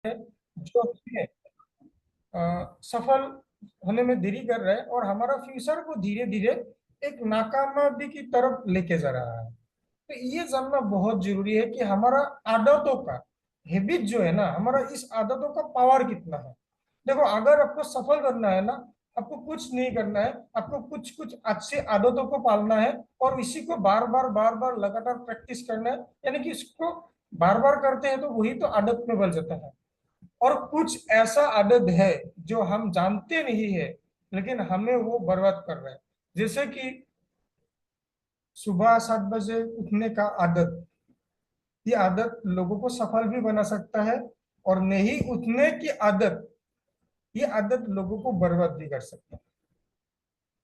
है जो हमें सफल होने में देरी कर रहा है और हमारा फ्यूचर को धीरे धीरे एक नाकामयाबी की तरफ लेके जा रहा है। तो ये जानना बहुत जरूरी है कि हमारा आदतों का हैबिट जो है ना, हमारा इस आदतों का पावर कितना है। देखो, अगर आपको सफल करना है ना, आपको कुछ नहीं करना है, आपको कुछ कुछ अच्छी आदतों को पालना है और इसी को बार बार लगातार प्रैक्टिस करना है। यानी कि इसको बार बार करते हैं तो वही तो आदत में बन जाता है। और कुछ ऐसा आदत है जो हम जानते नहीं है लेकिन हमें वो बर्बाद कर रहा है। जैसे कि सुबह 7 बजे उठने का आदत, ये आदत लोगों को सफल भी बना सकता है और नहीं उठने की आदत, ये आदत लोगों को बर्बाद भी कर सकता है।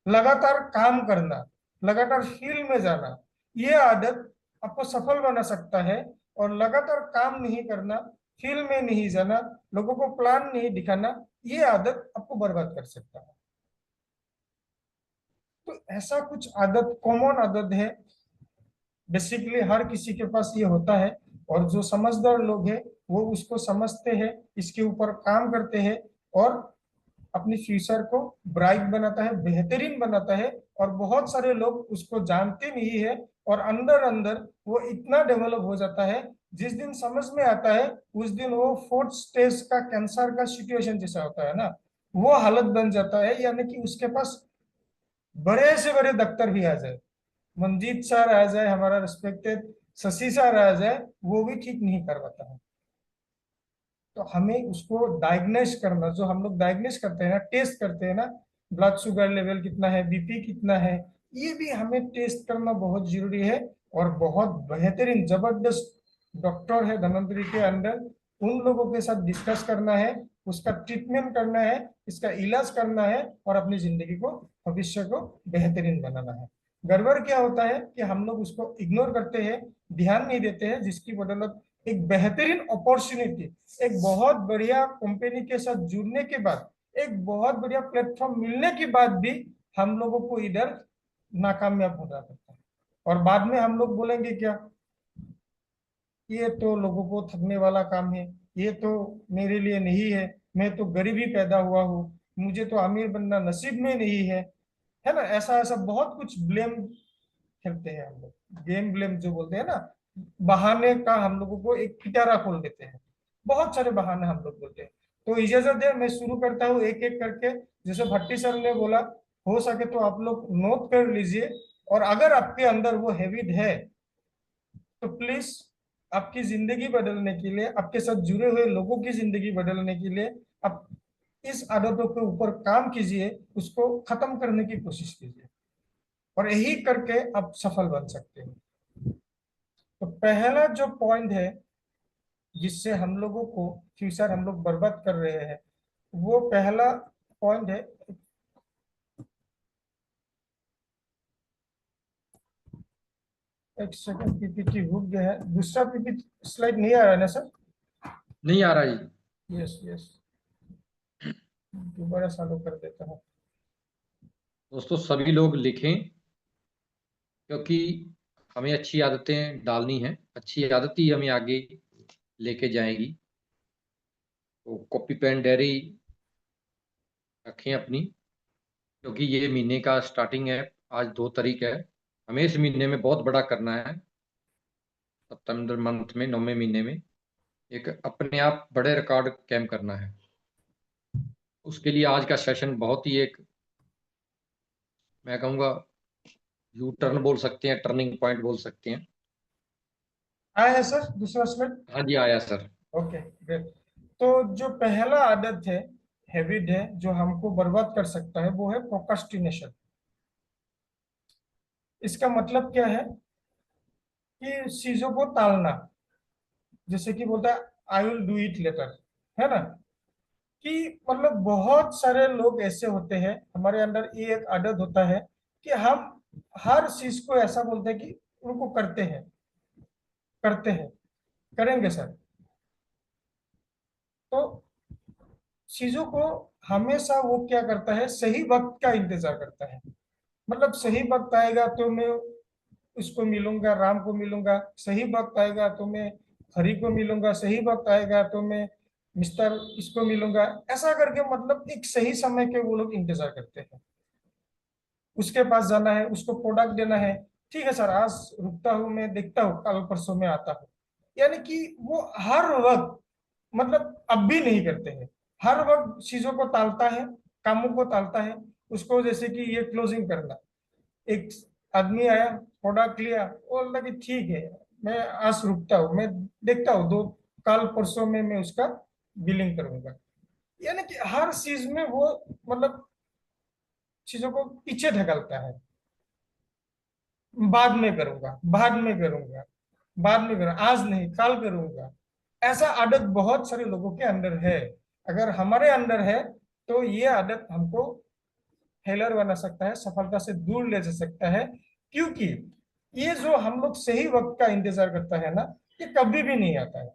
लगातार काम करना, लगातार फील्ड में जाना, ये आदत आपको सफल बना सकता है। और लगातार काम नहीं करना, फील्ड में नहीं जाना, लोगों को प्लान नहीं दिखाना, ये आदत आपको बर्बाद कर सकता है। तो ऐसा कुछ आदत, कॉमन आदत है, बेसिकली हर किसी के पास ये होता है। और जो समझदार लोग हैं वो उसको समझते हैं, इसके ऊपर काम करते हैं और अपनी फ्यूचर को ब्राइट बनाता है, बेहतरीन बनाता है। और बहुत सारे लोग उसको जानते नहीं है और अंदर अंदर वो इतना डेवलप हो जाता है, जिस दिन समझ में आता है उस दिन वो फोर्थ स्टेज का कैंसर का सिचुएशन जैसा होता है ना, वो हालत बन जाता है। यानी कि उसके पास बड़े से बड़े डॉक्टर भी आ जाए, मंजीत सर आ जाए, हमारा रिस्पेक्टेड शशि सर आ जाए, वो भी ठीक नहीं कर पाता है। तो हमें उसको डायग्नोस करना, जो हम लोग डायग्नोस करते हैं ना, टेस्ट करते हैं ना, ब्लड शुगर लेवल कितना है, बीपी कितना है, ये भी हमें टेस्ट करना बहुत जरूरी है। और बहुत बेहतरीन जबरदस्त डॉक्टर है धन्वंतरी के अंदर, उन लोगों के साथ डिस्कस करना है, उसका ट्रीटमेंट करना है, इसका इलाज करना है और अपनी जिंदगी को, भविष्य को बेहतरीन बनाना है। गड़बड़ क्या होता है कि हम लोग उसको इग्नोर करते हैं, ध्यान नहीं देते हैं, जिसकी बदौलत एक बेहतरीन अपॉर्चुनिटी, एक बहुत बढ़िया कंपनी के साथ जुड़ने के बाद, एक बहुत बढ़िया प्लेटफॉर्म मिलने के बाद भी हम लोगों को इधर नाकामयाब होना पड़ता है। और बाद में हम लोग बोलेंगे क्या, ये तो लोगों को थकने वाला काम है, ये तो मेरे लिए नहीं है, मैं तो गरीबी पैदा हुआ हूँ, मुझे तो अमीर बनना नसीब में नहीं है ना। ऐसा ऐसा बहुत कुछ ब्लेम खेलते हैं हम लोग, गेम ब्लेम जो बोलते हैं ना, बहाने का हम लोगों को एक पिटारा खोल देते हैं, बहुत सारे बहाने हम लोग बोलते हैं। तो इजाजत है, मैं शुरू करता हूँ एक एक करके। जैसे भट्टी सर ने बोला, हो सके तो आप लोग नोट कर लीजिए। और अगर आपके अंदर वो हैबिट है तो प्लीज, आपकी जिंदगी बदलने के लिए, आपके साथ जुड़े हुए लोगों की जिंदगी बदलने के लिए आप इस आदतों के ऊपर काम कीजिए, उसको खत्म करने की कोशिश कीजिए और यही करके आप सफल बन सकते हैं। तो पहला जो पॉइंट है जिससे हम लोगों को फ्यूचर हम लोग बर्बाद कर रहे हैं, वो पहला पॉइंट है, एक सेकंड, पीपीटी रुक गया है, दूसरा पीपीटी स्लाइड नहीं आ रहा है ना सर? नहीं आ रहा जी। यस यस, दोबारा चालू कर देता हूँ। दोस्तों सभी लोग लिखें, क्योंकि हमें अच्छी आदतें डालनी हैं, अच्छी आदत ही हमें आगे लेके जाएगी। तो कॉपी पेन डायरी रखें अपनी, क्योंकि ये महीने का स्टार्टिंग है। आज 2 तारीख है। हमें इस महीने में बहुत बड़ा करना है। सितंबर मंथ में, 9वें महीने में एक अपने आप बड़े रिकॉर्ड कैम करना है। उसके लिए आज का सेशन बहुत ही एक, मैं कहूँगा, यू टर्न बोल सकते हैं, टर्निंग पॉइंट बोल सकते हैं। आया है सर दूसरा स्लाइड? हाँ जी, आया सर। Okay great. तो जो पहला आदत है, हैबिट है, जो हमको बर्बाद कर सकता है, वो है प्रोक्रास्टिनेशन। इसका मतलब क्या है कि चीजों को टालना। जैसे कि बोलता है I will do it later, है ना। कि मतलब बहुत सारे लोग ऐसे होते हैं, हमारे अंदर ये एक आदत होता है कि हम हर चीज को ऐसा बोलते हैं कि उनको करते हैं, करते हैं, करेंगे सर। तो चीजों को हमेशा वो क्या करता है, सही वक्त का इंतजार करता है। मतलब सही वक्त आएगा तो मैं उसको मिलूंगा, राम को मिलूंगा, सही वक्त आएगा तो मैं हरि को मिलूंगा, सही वक्त आएगा तो मैं मिस्टर इसको मिलूंगा, ऐसा करके मतलब एक सही समय के वो लोग इंतजार करते हैं। उसके पास जाना है, उसको प्रोडक्ट देना है, ठीक है सर आज रुकता हूँ, मैं देखता हूँ कल परसों में आता हूँ। यानी कि वो हर वक्त मतलब अब भी नहीं करते हैं, हर वक्त चीजों को टालता है, कामों को टालता है। उसको जैसे कि ये क्लोजिंग करना, एक आदमी आया, प्रोडक्ट लिया, वो बोला कि ठीक है मैं आज रुकता हूँ, मैं देखता हूँ दो कल परसों में मैं उसका बिलिंग करूंगा। यानी कि हर चीज में वो मतलब चीजों को पीछे ढकलता है, बाद में करूंगा, बाद में करूंगा, बाद में करूंगा, आज नहीं कल करूंगा। ऐसा आदत बहुत सारे लोगों के अंदर है। अगर हमारे अंदर है तो ये आदत हमको फेलर बना सकता है, सफलता से दूर ले जा सकता है। क्योंकि ये जो हम लोग सही वक्त का इंतजार करता है ना, ये कभी भी नहीं आता है।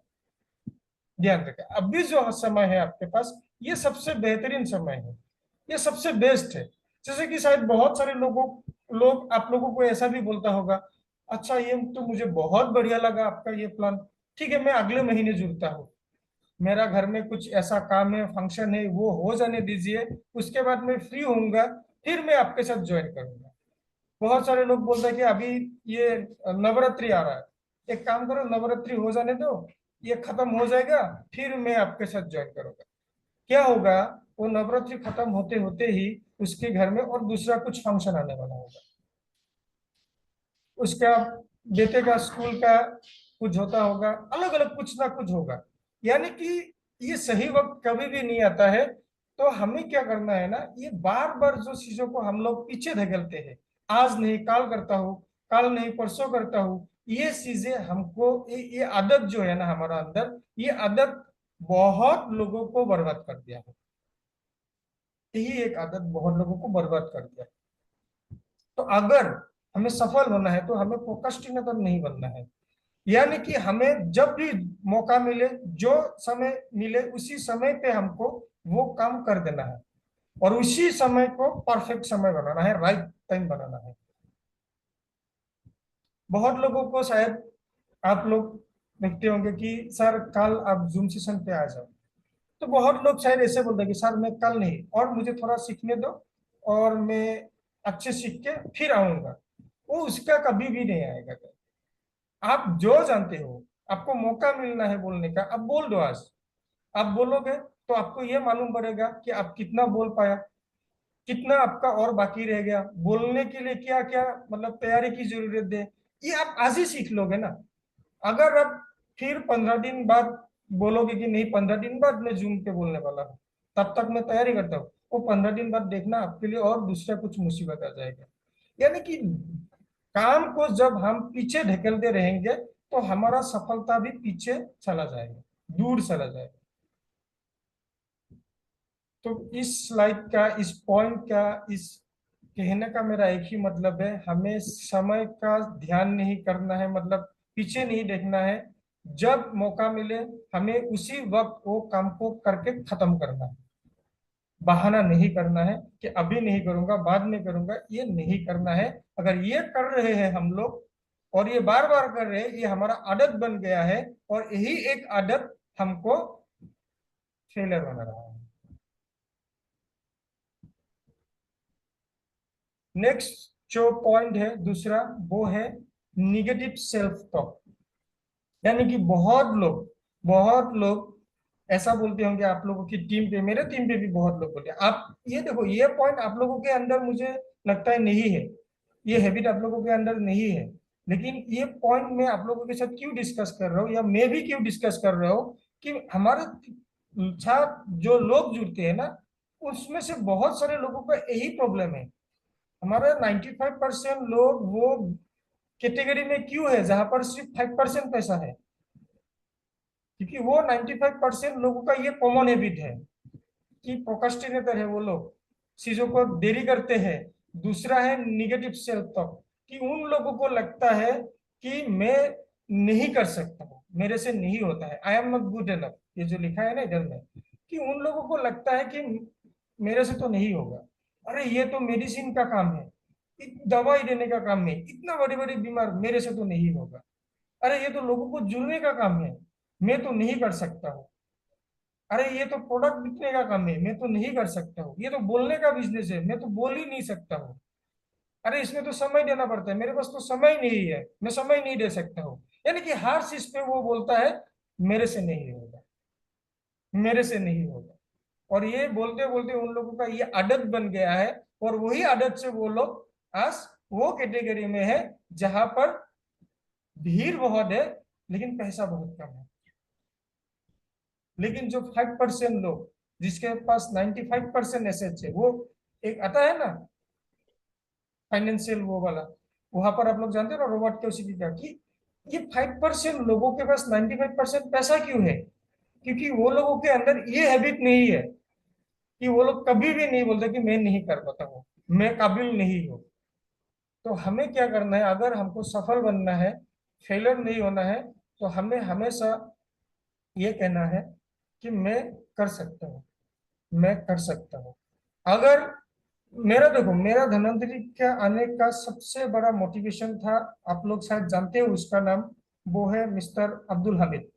ध्यान रखें, अभी जो समय है आपके पास, ये सबसे बेहतरीन समय है, ये सबसे बेस्ट है। जैसे कि शायद बहुत सारे लोग आप लोगों को ऐसा भी बोलता होगा, अच्छा ये तो मुझे बहुत बढ़िया लगा आपका ये प्लान, ठीक है मैं अगले महीने जुड़ता हूँ, मेरा घर में कुछ ऐसा काम है, फंक्शन है, वो हो जाने दीजिए, उसके बाद मैं फ्री होऊंगा, फिर मैं आपके साथ ज्वाइन करूंगा। बहुत सारे लोग बोलते हैं कि अभी ये नवरात्रि आ रहा है, एक काम करो नवरात्रि हो जाने दो, ये खत्म हो जाएगा, फिर मैं आपके साथ ज्वाइन करूंगा। क्या होगा, वो नवरात्रि खत्म होते होते ही उसके घर में और दूसरा कुछ फंक्शन आने वाला होगा, उसका बेटे का स्कूल का कुछ होता होगा, अलग अलग कुछ ना कुछ होगा। यानी कि ये सही वक्त कभी भी नहीं आता है। तो हमें क्या करना है ना, ये बार बार जो चीजों को हम लोग पीछे धकेलते हैं, आज नहीं कल करता हूँ, कल नहीं परसों करता हूँ, ये चीजें हमको ये आदत जो है ना हमारा अंदर, ये आदत बहुत लोगों को बर्बाद कर दिया है। यही एक आदत बहुत लोगों को बर्बाद कर दिया। तो अगर हमें सफल होना है तो हमें प्रोक्रास्टिनेटर नहीं बनना है। यानी कि हमें जब भी मौका मिले, जो समय मिले उसी समय पे हमको वो काम कर देना है, और उसी समय को परफेक्ट समय बनाना है, राइट टाइम बनाना है। बहुत लोगों को शायद आप लोग देखते होंगे कि सर कल आप जूम सेशन पे आ जाओ, तो बहुत लोग शायद ऐसे बोलते हैं कि सर मैं कल नहीं, और मुझे थोड़ा सीखने दो, और मैं अच्छे सीख के फिर आऊंगा। वो उसका कभी भी नहीं आएगा। आप जो जानते हो, आपको मौका मिलना है बोलने का, आप बोल दो आज। आप बोलोगे तो आपको ये मालूम पड़ेगा कि आप कितना बोल पाया, कितना आपका और बाकी रह गया, बोलने के लिए क्या क्या मतलब तैयारी की जरूरत है, ये आप आज ही सीख लोगे ना। अगर आप फिर 15 दिन बाद बोलोगे कि नहीं 15 दिन बाद मैं जूम पे बोलने वाला हूँ, तब तक मैं तैयारी करता हूँ, वो 15 दिन बाद देखना आपके लिए और दूसरा कुछ मुसीबत आ जाएगा। यानी कि काम को जब हम पीछे ढकेलते रहेंगे तो हमारा सफलता भी पीछे चला जाएगा, दूर चला जाएगा। तो इस स्लाइड का, इस पॉइंट का, इस कहने का मेरा एक ही मतलब है, हमें समय का ध्यान नहीं करना है, मतलब पीछे नहीं देखना है। जब मौका मिले हमें उसी वक्त वो काम को करके खत्म करना है। बहाना नहीं करना है कि अभी नहीं करूंगा बाद में करूंगा, ये नहीं करना है। अगर ये कर रहे हैं हम लोग, और ये बार बार कर रहे हैं, ये हमारा आदत बन गया है, और यही एक आदत हमको फेलर बना रहा है। नेक्स्ट जो पॉइंट है दूसरा, वो है निगेटिव सेल्फ टॉक। यानी कि बहुत लोग ऐसा बोलते होंगे आप लोगों की टीम पे, मेरे टीम पे भी बहुत लोग बोलते हैं। आप ये देखो, ये पॉइंट आप लोगों के अंदर मुझे लगता है नहीं है, ये हैबिट आप लोगों के अंदर नहीं है। लेकिन ये पॉइंट मैं आप लोगों के साथ क्यों डिस्कस कर रहा हूँ, या मैं भी क्यों डिस्कस कर रहा हूँ, कि हमारे साथ जो लोग जुड़ते हैं ना, उसमें से बहुत सारे लोगों का यही प्रॉब्लम है। हमारे 95% लोग वो कैटेगरी में क्यों है जहां पर सिर्फ 5% पैसा है, क्योंकि वो 95% लोगों का ये कॉमन हैबिट है कि प्रोक्रास्टिनेटर है वो लोग, चीजों को देरी करते हैं। दूसरा है निगेटिव सेल्फ टॉक, कि उन लोगों को लगता है कि मैं नहीं कर सकता हूँ, मेरे से नहीं होता है, I am not good enough, ये जो लिखा है ना इधर में, कि उन लोगों को लगता है कि मेरे से तो नहीं होगा, अरे ये तो मेडिसिन का काम है, दवाई देने का काम है, इतना बड़े बड़े बीमार, मेरे से तो नहीं होगा, अरे ये तो लोगों को जुड़ने का काम है, मैं तो नहीं कर सकता हूँ। अरे ये तो प्रोडक्ट बिकने का काम है, मैं तो नहीं कर सकता हूँ। ये तो बोलने का बिजनेस है, मैं तो बोल ही नहीं सकता हूँ। अरे इसमें तो समय देना पड़ता है, मेरे पास तो समय नहीं है, मैं समय नहीं दे सकता हूँ। यानी कि हर चीज पे वो बोलता है मेरे से नहीं होगा, मेरे से नहीं होगा। और ये बोलते बोलते उन लोगों का ये आदत बन गया है। और वही आदत से वो लोग आज वो कैटेगरी में है जहां पर भीड़ बहुत है लेकिन पैसा बहुत कम है। लेकिन जो 5% लोग जिसके पास 95% एसेट्स है, वो एक आता है ना फाइनेंशियल वो वाला, वहां पर आप लोग जानते हो ना रॉबर्ट कियोसाकी का, कि ये 5% लोगों के पास 95% पैसा क्यों है? क्योंकि वो लोगों के अंदर ये हैबिट नहीं है कि वो लोग कभी भी नहीं बोलते कि मैं नहीं कर पाता हूँ, मैं काबिल नहीं हूँ। तो हमें क्या करना है, अगर हमको सफल बनना है, फेलियर नहीं होना है, तो हमें हमेशा ये कहना है कि मैं कर सकता हूँ, मैं कर सकता हूँ। अगर मेरा देखो, मेरा धनवंतरी के आने का सबसे बड़ा मोटिवेशन था, आप लोग शायद जानते हो उसका नाम, वो है मिस्टर अब्दुल हामिद।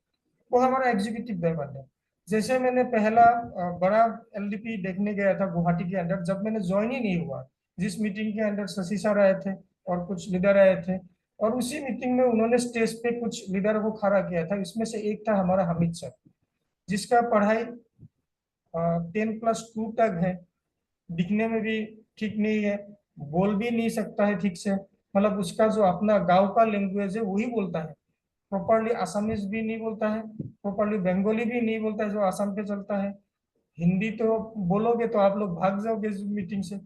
वो हमारा एग्जीक्यूटिव मेंबर है। जैसे मैंने पहला बड़ा एलडीपी देखने गया था गुवाहाटी के अंदर, जब मैंने ज्वाइन ही नहीं हुआ, जिस मीटिंग के अंदर शशि सर आए थे और कुछ लीडर आए थे, और उसी मीटिंग में उन्होंने स्टेज पे कुछ लीडर को खड़ा किया था। इसमें से एक था हमारा हामिद सर, जिसका पढ़ाई 10+2 तक है, दिखने में भी ठीक नहीं है, बोल भी नहीं सकता है ठीक से। मतलब उसका जो अपना गांव का लैंग्वेज है वही बोलता है, प्रॉपरली आसामीज भी नहीं बोलता है, प्रॉपरली बंगाली भी नहीं बोलता है जो आसाम पे चलता है। हिंदी तो बोलोगे तो आप लोग भाग जाओगे इस मीटिंग से।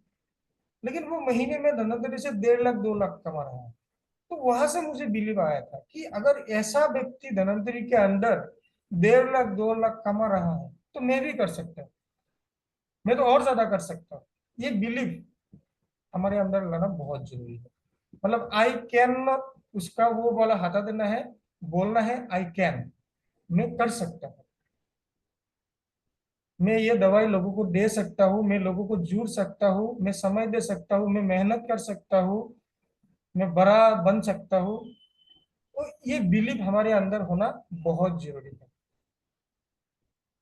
लेकिन वो महीने में धनंतरी से 1.5 लाख 2 लाख कमा रहा है। तो वहां से मुझे बिलीव आया था कि अगर ऐसा व्यक्ति धनंतरी के अंदर 1.5 लाख 2 लाख कमा रहा है तो मैं भी कर सकता हूँ, मैं तो और ज्यादा कर सकता हूँ। ये बिलीव हमारे अंदर लाना बहुत जरूरी है। मतलब आई कैन, उसका वो वाला हटा देना है, बोलना है आई कैन, मैं कर सकता हूँ, मैं ये दवाई लोगों को दे सकता हूँ, मैं लोगों को जुड़ सकता हूँ, मैं समय दे सकता हूँ, मैं मेहनत कर सकता हूँ, मैं बड़ा बन सकता हूँ। तो ये बिलीव हमारे अंदर होना बहुत जरूरी है।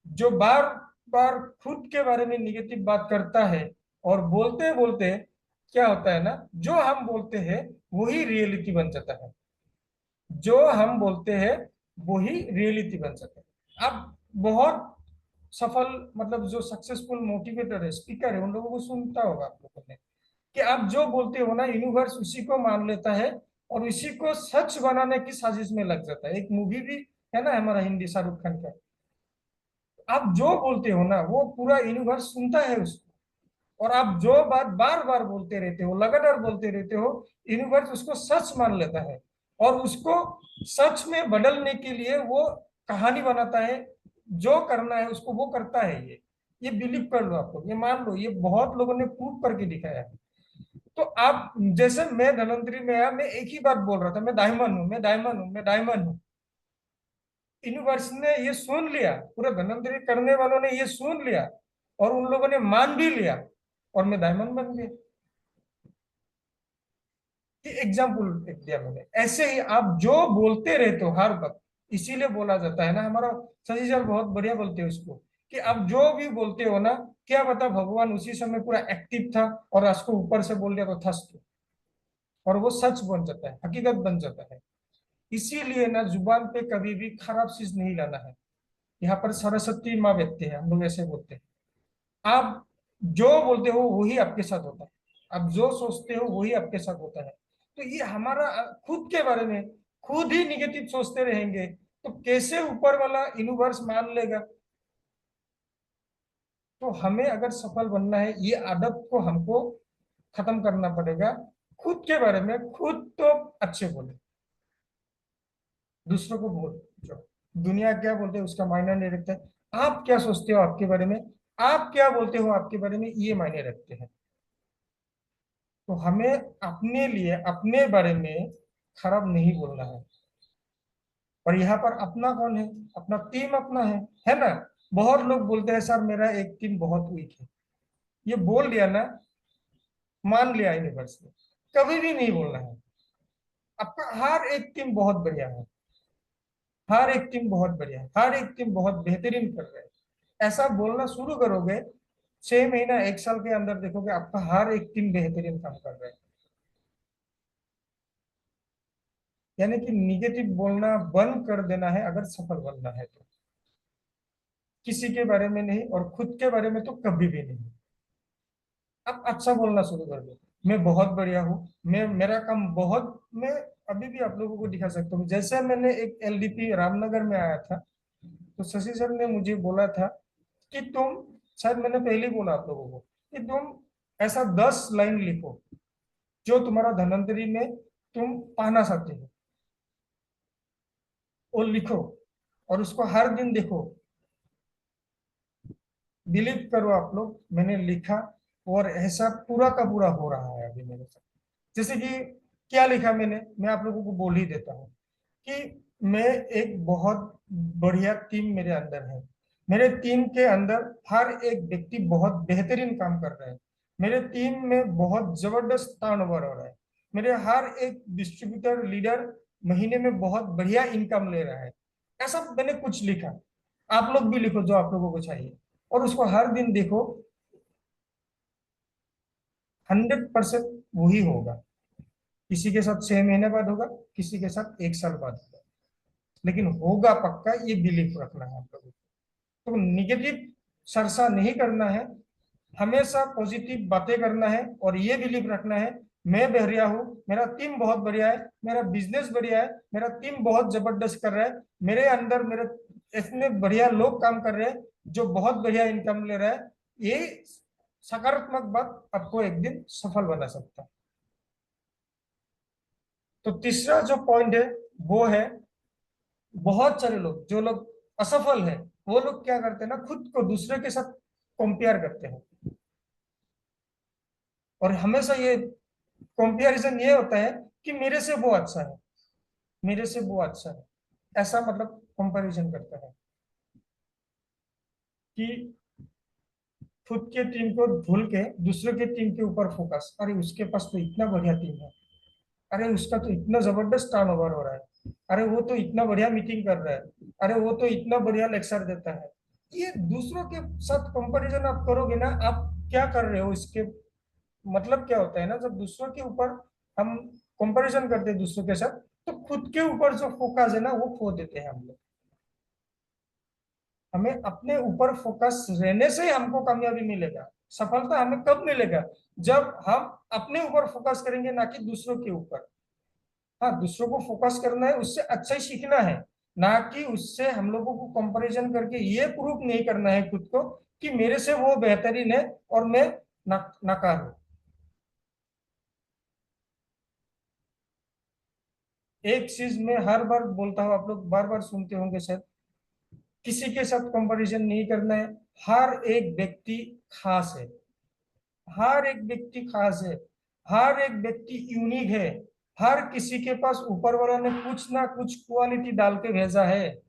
जो बार बार खुद के बारे में निगेटिव बात करता है, और बोलते बोलते क्या होता है ना, जो हम बोलते हैं वही रियलिटी बन जाता है, जो हम बोलते हैं वही रियलिटी बन जाता है। अब बहुत सफल, मतलब जो सक्सेसफुल मोटिवेटर है, स्पीकर है, उन लोगों को सुनता होगा आप लोगों ने, कि आप जो बोलते हो ना यूनिवर्स उसी को मान लेता है और इसी को सच बनाने की साजिश में लग जाता है। एक मूवी भी है ना हमारा हिंदी, शाहरुख खान का, आप जो बोलते हो ना वो पूरा यूनिवर्स सुनता है उसको। और आप जो बात बार बार बोलते रहते हो, लगातार बोलते रहते हो, यूनिवर्स उसको सच मान लेता है और उसको सच में बदलने के लिए वो कहानी बनाता है। जो करना है उसको वो करता है। ये बिलीव कर लो, आपको ये मान लो, ये बहुत लोगों ने प्रूव करके दिखाया है। तो आप जैसे मैं धनवंतरी में आया, मैं एक ही बात बोल रहा था, मैं डायमंड हूँ, मैं डायमंड हूँ, मैं डायमंड हूँ। यूनिवर्स ने ये सुन लिया, पूरे धनवंतरी करने वालों ने ये सुन लिया और उन लोगों ने मान भी लिया, और मैं डायमंड बन गया। ये एग्जाम्पल दिया मैंने। ऐसे ही आप जो बोलते रहते हो हर वक्त, इसीलिए बोला जाता है ना, हमारा शशि सर बहुत बढ़िया बोलते हैं उसको, कि आप जो भी बोलते हो ना, क्या बता भगवान उसी समय पूरा एक्टिव था और उसको ऊपर से बोल दिया तो थस, और वो सच बन जाता है, हकीकत बन जाता है। इसीलिए ना जुबान पे कभी भी खराब चीज नहीं लाना है। यहाँ पर सरस्वती माँ बैठते हैं, हम लोग ऐसे बोलते हैं। आप जो बोलते हो वही आपके साथ होता है, आप जो सोचते हो वही आपके साथ होता है। तो ये हमारा खुद के बारे में खुद ही निगेटिव सोचते रहेंगे तो कैसे ऊपर वाला यूनिवर्स मान लेगा? तो हमें अगर सफल बनना है, ये आदत को हमको खत्म करना पड़ेगा। खुद के बारे में खुद तो अच्छे बोले, दूसरों को बोल जो दुनिया क्या बोलते हैं उसका मायने नहीं रखता है। आप क्या सोचते हो आपके बारे में, आप क्या बोलते हो आपके बारे में, ये मायने रखते हैं। तो हमें अपने लिए अपने बारे में खराब नहीं बोलना है। और यहाँ पर अपना कौन है? अपना टीम अपना है ना। बहुत लोग बोलते हैं सर मेरा एक टीम बहुत वीक है, ये बोल दिया ना, मान लिया यूनिवर्स ने, कभी भी नहीं बोलना है। आपका हर एक टीम बहुत बढ़िया है, हर एक टीम बहुत बढ़िया है, हर एक टीम बहुत बेहतरीन कर रहा है। ऐसा बोलना शुरू करोगे, 6 महीना 1 साल के अंदर देखोगे आपका हर एक टीम बेहतरीन काम कर रहा है। यानी कि निगेटिव बोलना बंद कर देना है अगर सफल बनना है तो। किसी के बारे में नहीं और खुद के बारे में तो कभी भी नहीं। आप अच्छा बोलना शुरू कर दो, मैं बहुत बढ़िया हूँ, मैं मेरा काम बहुत, मैं अभी भी आप लोगों को दिखा सकता हूँ। जैसे मैंने एक एलडीपी रामनगर में आया था, तो शशि सर ने मुझे बोला था कि तुम, शायद मैंने पहले ही बोला आप लोगों को कि तुम ऐसा 10 लाइन लिखो जो तुम्हारा धनवंतरी में तुम पाना चाहते हो, वो लिखो और उसको हर दिन देखो। बिलीव करो आप लोग, मैंने लिखा और ऐसा पूरा का पूरा हो रहा है अभी मेरे साथ। जैसे कि क्या लिखा मैंने, मैं आप लोगों को बोल ही देता हूँ कि मैं एक बहुत बढ़िया टीम मेरे अंदर है। मेरे टीम के अंदर हर एक व्यक्ति बहुत बेहतरीन काम कर रहा है। मेरे टीम में बहुत जबरदस्त टर्नओवर हो रहा है। मेरे हर एक डिस्ट्रीब्यूटर लीडर महीने में बहुत बढ़िया इनकम ले रहा है। ऐसा मैंने कुछ लिखा। आप लोग भी लिखो जो आप लोगों को चाहिए और उसको हर दिन देखो। 100% वही होगा। किसी के साथ 6 महीने बाद होगा, किसी के साथ 1 साल बाद होगा, लेकिन होगा पक्का, ये बिलीफ रखना है आप लोगों को। तो निगेटिव चर्चा नहीं करना है, हमेशा पॉजिटिव बातें करना है और ये बिलीव रखना है मैं बढ़िया हूँ, मेरा टीम बहुत बढ़िया है, मेरा बिजनेस बढ़िया है, मेरा टीम बहुत जबरदस्त कर रहा है, मेरे अंदर मेरे इतने बढ़िया लोग काम कर रहे हैं जो बहुत बढ़िया इनकम ले रहा है। ये सकारात्मक बात आपको एक दिन सफल बना सकता है। तो तीसरा जो पॉइंट है वो है, बहुत सारे लोग जो लोग असफल है वो लोग क्या करते हैं ना, खुद को दूसरे के साथ कंपेयर करते हैं। और हमेशा ये कंपैरिजन ये होता है कि मेरे से वो अच्छा है, मेरे से वो अच्छा है, ऐसा मतलब कंपैरिजन करता है कि खुद के टीम को भूल के दूसरे के टीम के ऊपर फोकस, अरे उसके पास तो इतना बढ़िया टीम है, अरे उसका तो इतना जबरदस्त टर्नओवर हो रहा है, अरे वो तो इतना बढ़िया मीटिंग कर रहा है, अरे वो तो इतना बढ़िया लेक्चर देता है। ये दूसरों के साथ कंपैरिजन आप करोगे ना, आप क्या कर रहे हो इसके मतलब क्या होता है ना, जब दूसरों के ऊपर हम कंपैरिजन करते हैं दूसरों के साथ, तो खुद के ऊपर जो फोकस है ना वो खो देते हैं हम लोग। हमें अपने ऊपर फोकस रहने से ही हमको कामयाबी मिलेगा। सफलता हमें कब मिलेगा, जब हम अपने ऊपर फोकस करेंगे ना कि दूसरों के ऊपर। हाँ, दूसरों को फोकस करना है, उससे अच्छा ही सीखना है, ना कि उससे हम लोगों को कंपैरिजन करके ये प्रूफ नहीं करना है खुद को कि मेरे से वो बेहतरीन है और मैं नाकार हूं। एक चीज मैं हर बार बोलता हूँ, आप लोग बार बार सुनते होंगे शायद, किसी के साथ कंपैरिजन नहीं करना है। हर एक व्यक्ति खास है, हर एक व्यक्ति खास है, हर एक व्यक्ति यूनिक है। हर किसी के पास ऊपर वाला ने कुछ ना कुछ क्वालिटी डाल के भेजा है।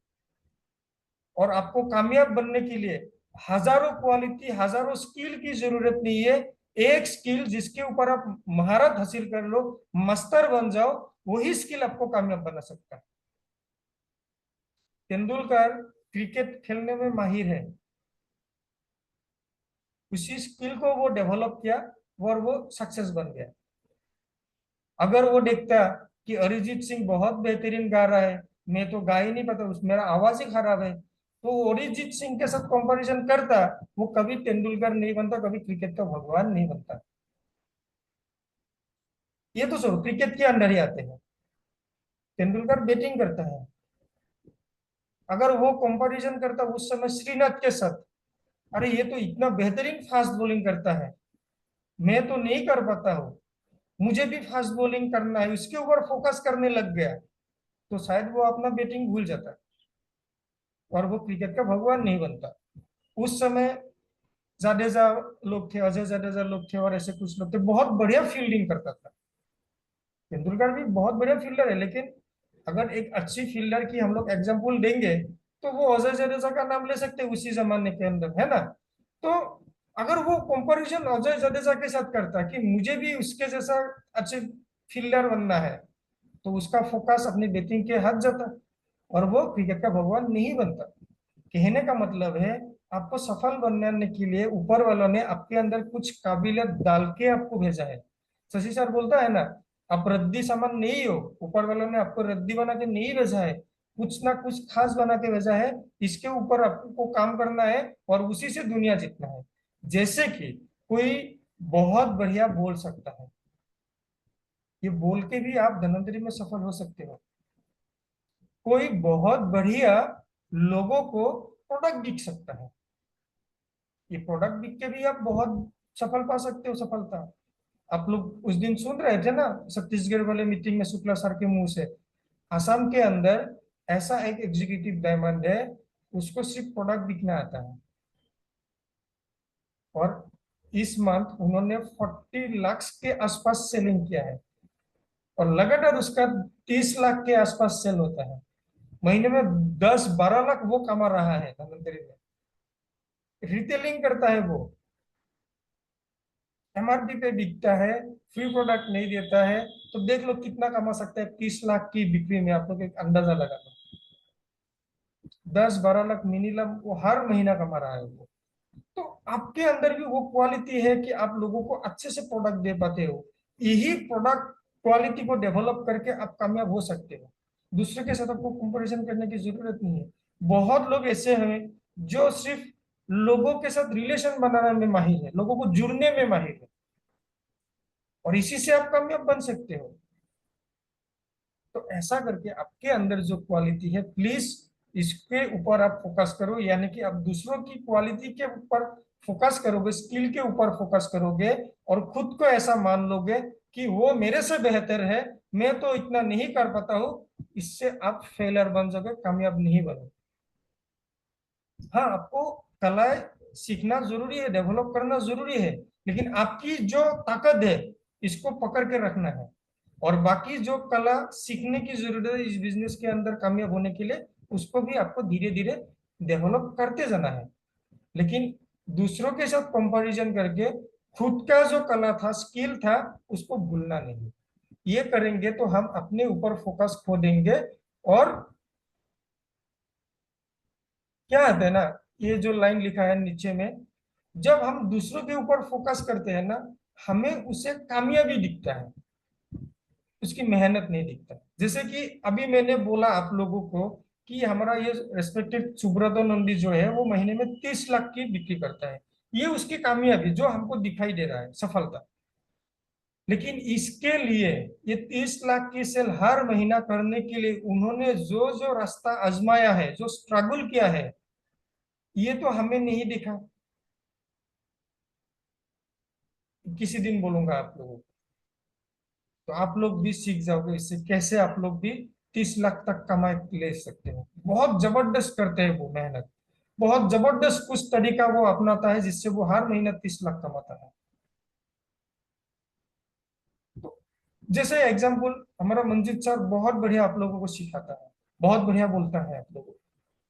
और आपको कामयाब बनने के लिए हजारों क्वालिटी, हजारों स्किल की जरूरत नहीं है। एक स्किल जिसके ऊपर आप महारत हासिल कर लो, मस्तर बन जाओ, वही स्किल आपको कामयाब बना सकता है। तेंदुलकर क्रिकेट खेलने में माहिर है, उसी स्किल को वो डेवलप किया और वो सक्सेस बन गया। अगर वो देखता कि अरिजीत सिंह बहुत बेहतरीन गा रहा है, मैं तो गा ही नहीं पाता, उस मेरा आवाज ही खराब है, तो अरिजीत सिंह के साथ कंपैरिजन करता, वो कभी तेंदुलकर नहीं बनता, कभी क्रिकेट का भगवान नहीं बनता। ये तो सब क्रिकेट के अंदर ही आते हैं। तेंदुलकर बैटिंग करता है, अगर वो कंपैरिजन करता उस समय श्रीनाथ के साथ, अरे ये तो इतना बेहतरीन फास्ट बॉलिंग करता है, मैं तो नहीं कर पाता हूँ, मुझे भी फास्ट बॉलिंग करना है, इसके ऊपर फोकस करने लग गया, तो शायद वो अपना बैटिंग भूल जाता और वो क्रिकेट का भगवान नहीं बनता। उस समय जाडेजा लोग थे, अजय जाडेजा लोग थे और ऐसे कुछ लोग थे, बहुत बढ़िया फील्डिंग करता था। तेंदुलकर भी बहुत बढ़िया फील्डर है, लेकिन अगर एक अच्छी फील्डर की हम लोग एग्जाम्पल देंगे तो वो अजय जडेजा का नाम ले सकते हैं उसी जमाने के अंदर, है ना। तो अगर वो कंपैरिजन अजय जडेजा के साथ करता कि मुझे भी उसके जैसा अच्छे फील्डर बनना है, तो उसका फोकस अपनी बैटिंग के हट जाता और वो क्रिकेट का भगवान नहीं बनता। कहने का मतलब है आपको सफल बनने के लिए ऊपर वालों ने आपके अंदर कुछ काबिलियत डाल के आपको भेजा है। शशि सर बोलता है ना, आप रद्दी सामान नहीं हो, ऊपर वालों ने आपको रद्दी बना के नहीं भेजा है, कुछ ना कुछ खास बना के भेजा है। इसके ऊपर आपको काम करना है और उसी से दुनिया जीतना है। जैसे कि कोई बहुत बढ़िया बोल सकता है, ये बोल के भी आप धनंतरी में सफल हो सकते हो। कोई बहुत बढ़िया लोगों को प्रोडक्ट बिक सकता है, ये प्रोडक्ट बिक के भी आप बहुत सफल पा सकते हो, सफलता। आप लोग उस दिन सुन रहे थे ना छत्तीसगढ़ वाले मीटिंग में शुक्ला सर के मुंह से, असम के अंदर ऐसा एक एग्जीक्यूटिव डायमंड है, उसको सिर्फ प्रोडक्ट बिकना आता है, और इस मंथ उन्होंने 40 लाख के आसपास सेलिंग किया है, और लगातार उसका 30 लाख के आसपास सेल होता है। महीने में 10-12 लाख वो कमा रहा है धनंतरी में। रिटेलिंग करता है वो, एमआरपी पे बिकता है, फ्री प्रोडक्ट नहीं देता है। तो देख लो कितना कमा सकता है 30 लाख की बिक्री में, आप लोग एक अंदाजा लगा लो। 10-12 लाख मिनिमम वो हर महीना कमा रहा है वो। तो आपके अंदर भी वो क्वालिटी है कि आप लोगों को अच्छे से प्रोडक्ट दे पाते हो। यही प्रोडक्ट क्वालिटी को डेवलप करके आप कामयाब हो सकते हो। दूसरे के साथ आपको कंपैरिजन करने की जरूरत नहीं है। बहुत लोग ऐसे हैं जो सिर्फ लोगों के साथ रिलेशन बनाने में माहिर है, लोगों को जुड़ने में माहिर है, और इसी से आप कामयाब बन सकते हो। तो ऐसा करके आपके अंदर जो क्वालिटी है, प्लीज इसके ऊपर आप फोकस करो, यानी कि आप दूसरों की क्वालिटी के ऊपर फोकस करोगे, स्किल के ऊपर फोकस करोगे, और खुद को ऐसा मान लोगे कि वो मेरे से बेहतर है, मैं तो इतना नहीं कर पाता हूं। इससे आप फेलर बन जाओगे, कामयाब नहीं बनोगे। हाँ, आपको कलाएं सीखना जरूरी है, डेवलप करना जरूरी है, लेकिन आपकी जो ताकत है इसको पकड़ के रखना है। और बाकी जो कला सीखने की जरूरत है इस बिजनेस के अंदर कामयाब होने के लिए, उसको भी आपको धीरे धीरे डेवलप करते जाना है। लेकिन दूसरों के साथ कंपैरिजन करके खुद का जो कला था, स्किल था, उसको भूलना नहीं। ये करेंगे तो हम अपने ऊपर फोकस खो देंगे। और क्या है ना, ये जो लाइन लिखा है नीचे में, जब हम दूसरों के ऊपर फोकस करते हैं ना, हमें उसे कामयाबी दिखता है, उसकी मेहनत नहीं दिखता। जैसे कि अभी मैंने बोला आप लोगों को कि हमारा ये रेस्पेक्टेड सुब्रतो नंदी जो है वो महीने में 30 लाख की बिक्री करता है, ये उसकी कामयाबी जो हमको दिखाई दे रहा है, सफलता। लेकिन इसके लिए ये 30 लाख की सेल हर महीना करने के लिए उन्होंने जो जो रास्ता आजमाया है, जो स्ट्रगल किया है, ये तो हमें नहीं दिखा। किसी दिन बोलूंगा आप लोगों को, तो आप लोग भी सीख जाओगे इससे, कैसे आप लोग भी 30 लाख तक कमाई ले सकते हो। बहुत जबरदस्त करते हैं वो मेहनत, बहुत जबरदस्त कुछ तरीका वो अपनाता है जिससे वो हर महीना 30 लाख कमाता है। तो जैसे एग्जाम्पल, हमारा मंजीत सर बहुत बढ़िया आप लोगों को सिखाता है, बहुत बढ़िया बोलता है आप लोगों को।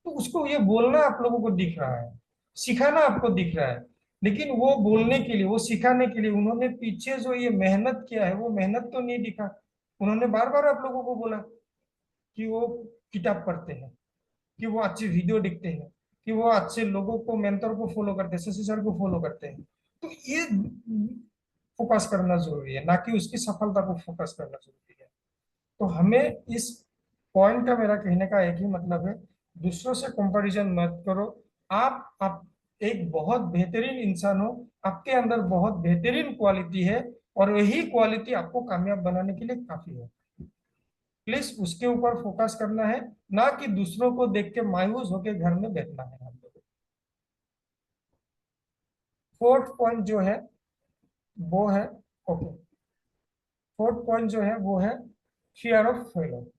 तो उसको ये बोलना आप लोगों को दिख रहा है, सिखाना आपको दिख रहा है, लेकिन वो बोलने के लिए, वो सिखाने के लिए उन्होंने पीछे जो ये मेहनत किया है, वो मेहनत तो नहीं दिखा। उन्होंने बार बार आप लोगों को बोला कि वो किताब पढ़ते हैं, कि वो अच्छी वीडियो देखते हैं, कि वो अच्छे लोगों को, मेंटर को फॉलो करते हैं, शशि सर को फॉलो करते हैं। तो ये फोकस करना जरूरी है, ना कि उसकी सफलता को फोकस करना जरूरी है। तो हमें इस पॉइंट का, मेरा कहने का एक ही मतलब है, दूसरों से कंपैरिजन मत करो। आप एक बहुत बेहतरीन इंसान हो, आपके अंदर बहुत बेहतरीन क्वालिटी है, और वही क्वालिटी आपको कामयाब बनाने के लिए काफी है। प्लीज उसके ऊपर फोकस करना है, ना कि दूसरों को देख के मायूस होकर घर में बैठना है हम लोग। फोर्थ पॉइंट जो है वो है, ओके, फोर्थ पॉइंट जो है वो है फियर ऑफ फेलियर।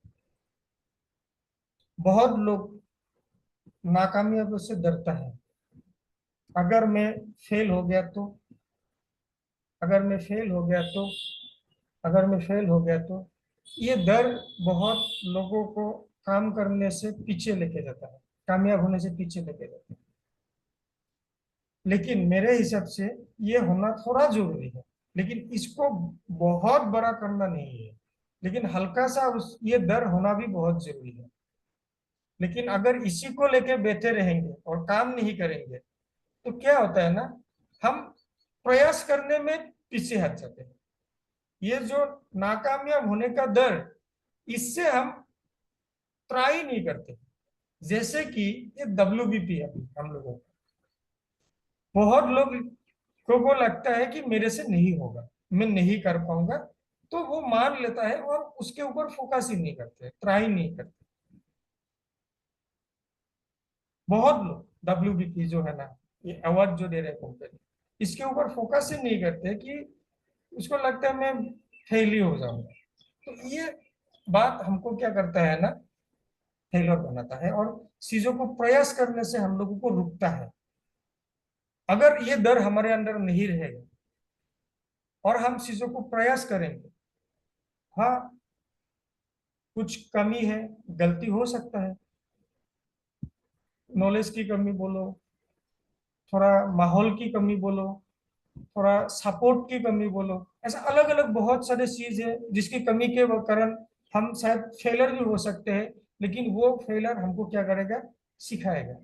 बहुत लोग नाकामयाबी से डरता है। अगर मैं फेल हो गया तो, अगर मैं फेल हो गया तो, अगर मैं फेल हो गया तो, ये डर बहुत लोगों को काम करने से पीछे लेके जाता है, कामयाब होने से पीछे लेके जाता है। लेकिन मेरे हिसाब से ये होना थोड़ा जरूरी है, लेकिन इसको बहुत बड़ा करना नहीं है, लेकिन हल्का सा उस ये डर होना भी बहुत जरूरी है। लेकिन अगर इसी को लेके बैठे रहेंगे और काम नहीं करेंगे तो क्या होता है ना, हम प्रयास करने में पीछे हट जाते हैं। ये जो नाकामयाब होने का डर, इससे हम ट्राई नहीं करते। जैसे कि ये WBP है हम लोगों को, बहुत लोग को लगता है कि मेरे से नहीं होगा, मैं नहीं कर पाऊंगा, तो वो मान लेता है और उसके ऊपर फोकस ही नहीं करते, ट्राई नहीं करते। बहुत लोग WBP जो है ना, ये अवार्ड जो दे रहे हैं कंपनी, इसके ऊपर फोकस ही नहीं करते कि उसको लगता है मैं फेल ही हो जाऊंगा। तो ये बात हमको क्या करता है ना, फेलियर बनाता है और चीजों को प्रयास करने से हम लोगों को रुकता है। अगर ये डर हमारे अंदर नहीं रहेगा और हम चीजों को प्रयास करेंगे, हाँ कुछ कमी है, गलती हो सकता है, नॉलेज की कमी बोलो, थोड़ा माहौल की कमी बोलो, थोड़ा सपोर्ट की कमी बोलो, ऐसा अलग अलग बहुत सारे चीज है जिसकी कमी के कारण हम शायद फेलर भी हो सकते हैं। लेकिन वो फेलर हमको क्या करेगा, सिखाएगा।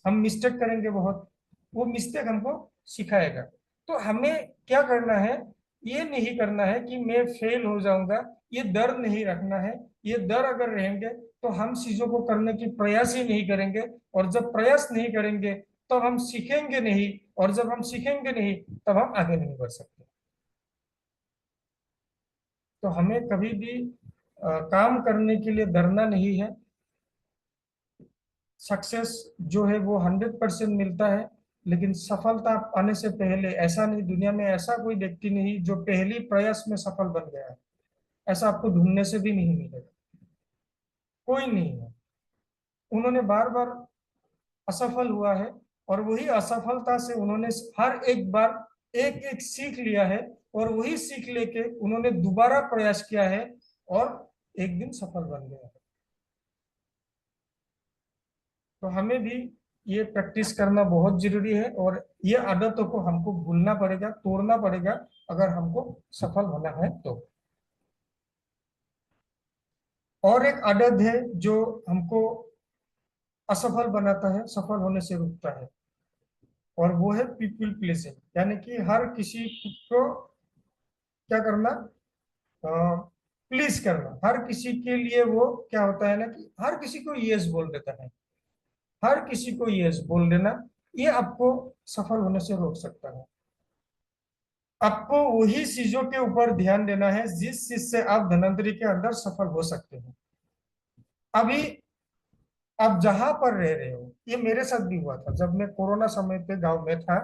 हम मिस्टेक करेंगे बहुत, वो मिस्टेक हमको सिखाएगा। तो हमें क्या करना है, ये नहीं करना है कि मैं फेल हो जाऊंगा, ये डर नहीं रखना है। ये डर अगर रहेंगे तो हम चीजों को करने की प्रयास ही नहीं करेंगे, और जब प्रयास नहीं करेंगे तो हम सीखेंगे नहीं, और जब हम सीखेंगे नहीं तब हम आगे नहीं बढ़ सकते। तो हमें कभी भी काम करने के लिए डरना नहीं है। सक्सेस जो है वो 100% मिलता है, लेकिन सफलता पाने से पहले ऐसा नहीं, दुनिया में ऐसा कोई व्यक्ति नहीं जो पहली प्रयास में सफल बन गया है। ऐसा आपको ढूंढने से भी नहीं मिलेगा, कोई नहीं है। उन्होंने बार बार असफल हुआ है, और वही असफलता से उन्होंने हर एक बार एक एक सीख लिया है, और वही सीख लेके उन्होंने दोबारा प्रयास किया है और एक दिन सफल बन गया है। तो हमें भी ये प्रैक्टिस करना बहुत जरूरी है, और ये आदतों को हमको भूलना पड़ेगा, तोड़ना पड़ेगा, अगर हमको सफल होना है तो। और एक आदत है जो हमको असफल बनाता है, सफल होने से रुकता है, और वो है पीपल प्लीजिंग। यानी कि हर किसी को क्या करना, प्लीज करना। हर किसी के लिए वो क्या होता है ना, कि हर किसी को यस बोल देता है, हर किसी को यस बोल देना, ये आपको सफल होने से रोक सकता है। आपको वही चीजों के ऊपर ध्यान देना है जिस चीज से आप धनंतरी के अंदर सफल हो सकते हैं। अभी आप जहां पर रह रहे हो, ये मेरे साथ भी हुआ था जब मैं कोरोना समय पे गांव में था,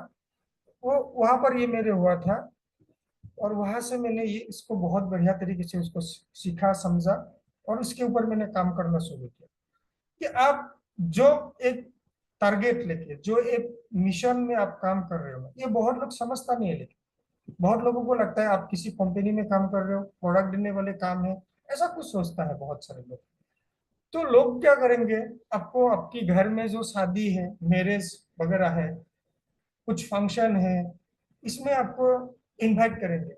वो वहां पर ये मेरे हुआ था। और वहां से मैंने ये इसको बहुत बढ़िया तरीके से उसको सीखा, समझा, और उसके ऊपर मैंने काम करना शुरू किया। कि आप जो एक टारगेट लेके, जो एक मिशन में आप काम कर रहे हो, ये बहुत लोग समझता नहीं है। लेकिन बहुत लोगों को लगता है आप किसी कंपनी में काम कर रहे हो, प्रोडक्ट देने वाले काम है, ऐसा कुछ सोचता है बहुत सारे लोग। तो लोग क्या करेंगे, आपको आपकी घर में जो शादी है, मैरिज वगैरह है, कुछ फंक्शन है, इसमें आपको इनवाइट करेंगे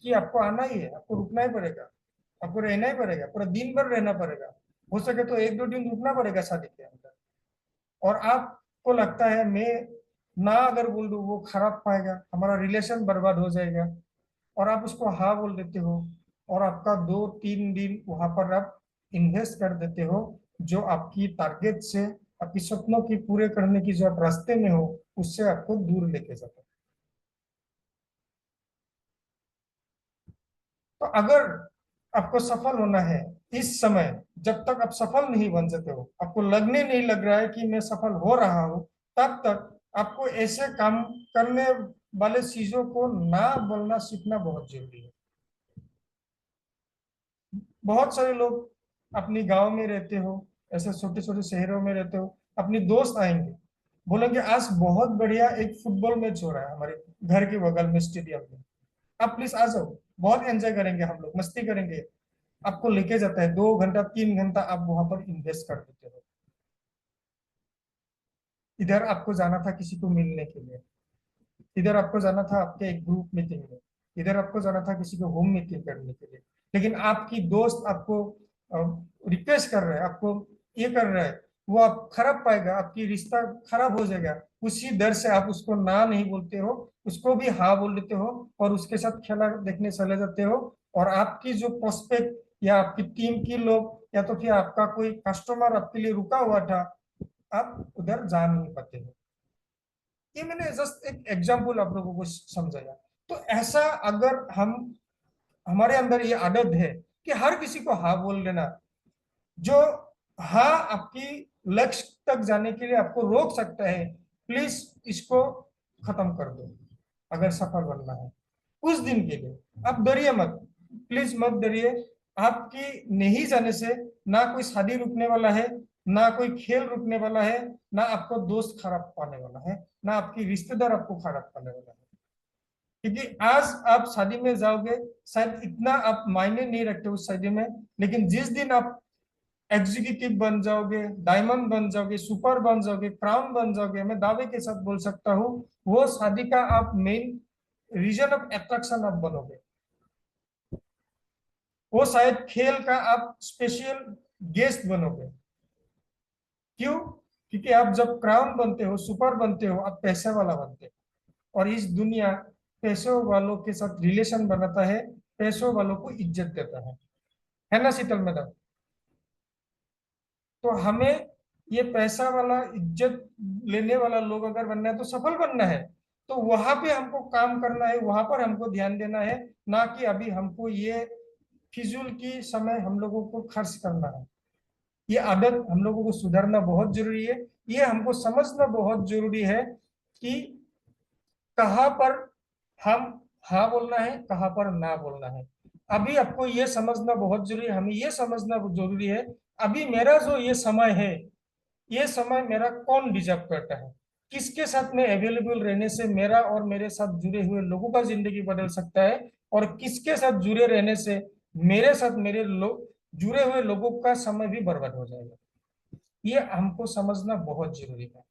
कि आपको आना ही है, आपको रुकना ही पड़ेगा, आपको रहना ही पड़ेगा, पूरा दिन भर रहना पड़ेगा, हो सके तो एक दो दिन रुकना पड़ेगा शादी के अंदर। और आपको लगता है मैं ना अगर बोल दूं वो खराब पाएगा, हमारा रिलेशन बर्बाद हो जाएगा, और आप उसको हाँ बोल देते हो, और आपका 2-3 दिन वहां पर आप इन्वेस्ट कर देते हो, जो आपकी टारगेट से, आपकी सपनों की पूरे करने की जो आप रास्ते में हो, उससे आपको दूर लेके जाता है। तो अगर आपको सफल होना है इस समय, जब तक आप सफल नहीं बन जाते हो, आपको लगने नहीं लग रहा है कि मैं सफल हो रहा हूं, तब तक आपको ऐसे काम करने वाले चीजों को ना बोलना सीखना बहुत जरूरी है। बहुत सारे लोग अपनी गांव में रहते हो, ऐसे छोटे छोटे शहरों में रहते हो, अपनी दोस्त आएंगे, बोलेंगे आज बहुत बढ़िया एक फुटबॉल मैच हो रहा है हमारे घर के बगल में स्टेडियम में, आप प्लीज आ जाओ, बहुत एंजॉय करेंगे, हम लोग मस्ती करेंगे। आपको लेके जाता है, 2 घंटा 3 घंटा आप वहां पर इन्वेस्ट कर देते हो। इधर आपको जाना था किसी को मिलने के लिए, इधर आपको जाना था आपके एक ग्रुप मीटिंग में, इधर आपको जाना था किसी को होम मीटिंग करने के लिए, लेकिन आपकी दोस्त आपको रिक्वेस्ट कर रहे हैं, आपको ये कर रहा है, वो आप खराब पाएगा, आपकी रिश्ता खराब हो जाएगा। उसी डर से आप उसको ना नहीं बोलते हो, उसको भी हाँ बोल देते हो और उसके साथ खेला देखने चले जाते हो। और आपकी जो प्रोस्पेक्ट या आपकी टीम की लोग या तो फिर आपका कोई कस्टमर आपके लिए रुका हुआ था, आप उधर जा नहीं पाते हो। ये मैंने जस्ट एक एग्जांपल आप लोगों को समझाया। तो ऐसा अगर हम हमारे अंदर ये आदत है कि हर किसी को हाँ बोल देना, जो हाँ आपकी लक्ष्य तक जाने के लिए आपको रोक सकता है, प्लीज इसको खत्म कर दो। अगर सफल बनना है कुछ दिन के लिए, आप डरिए मत, प्लीज मत डरिए। आपकी नहीं जाने से ना कोई शादी रुकने वाला है, ना कोई खेल रुकने वाला है, ना आपको दोस्त खराब पाने वाला है, ना आपकी रिश्तेदार आपको खराब पाने वाला है। क्योंकि आज आप शादी में जाओगे, शायद इतना आप मायने नहीं रखते उस शादी में, लेकिन जिस दिन आप एग्जीक्यूटिव बन जाओगे, डायमंड बन जाओगे, सुपर बन जाओगे, क्राउन बन जाओगे, मैं दावे के साथ बोल सकता हूँ वो शादी का आप मेन रीजन ऑफ अट्रैक्शन आप बनोगे। वो शायद खेल का आप स्पेशल गेस्ट बनोगे। क्यों? क्योंकि आप जब क्राउन बनते हो, सुपर बनते हो, आप पैसे वाला बनते हो। और इस दुनिया पैसों वालों के साथ रिलेशन बनाता है, पैसों वालों को इज्जत देता है ना शीतल मैडम? तो हमें ये पैसा वाला इज्जत लेने वाला लोग अगर बनना है तो सफल बनना है, तो वहां पे हमको काम करना है, वहां पर हमको ध्यान देना है, ना कि अभी हमको ये फिजूल की समय हम लोगों को खर्च करना है। ये आदत हम लोगों को सुधारना बहुत जरूरी है। ये हमको समझना बहुत जरूरी है कि कहाँ पर हम हाँ बोलना है, कहाँ पर ना बोलना है। अभी आपको ये समझना बहुत जरूरी है, हमें ये समझना बहुत जरूरी है, अभी मेरा जो ये समय है, ये समय मेरा कौन डिजर्व करता है, किसके साथ में अवेलेबल रहने से मेरा और मेरे साथ जुड़े हुए लोगों का जिंदगी बदल सकता है, और किसके साथ जुड़े रहने से मेरे साथ मेरे लोग जुड़े हुए लोगों का समय भी बर्बाद हो जाएगा। ये हमको समझना बहुत जरूरी है।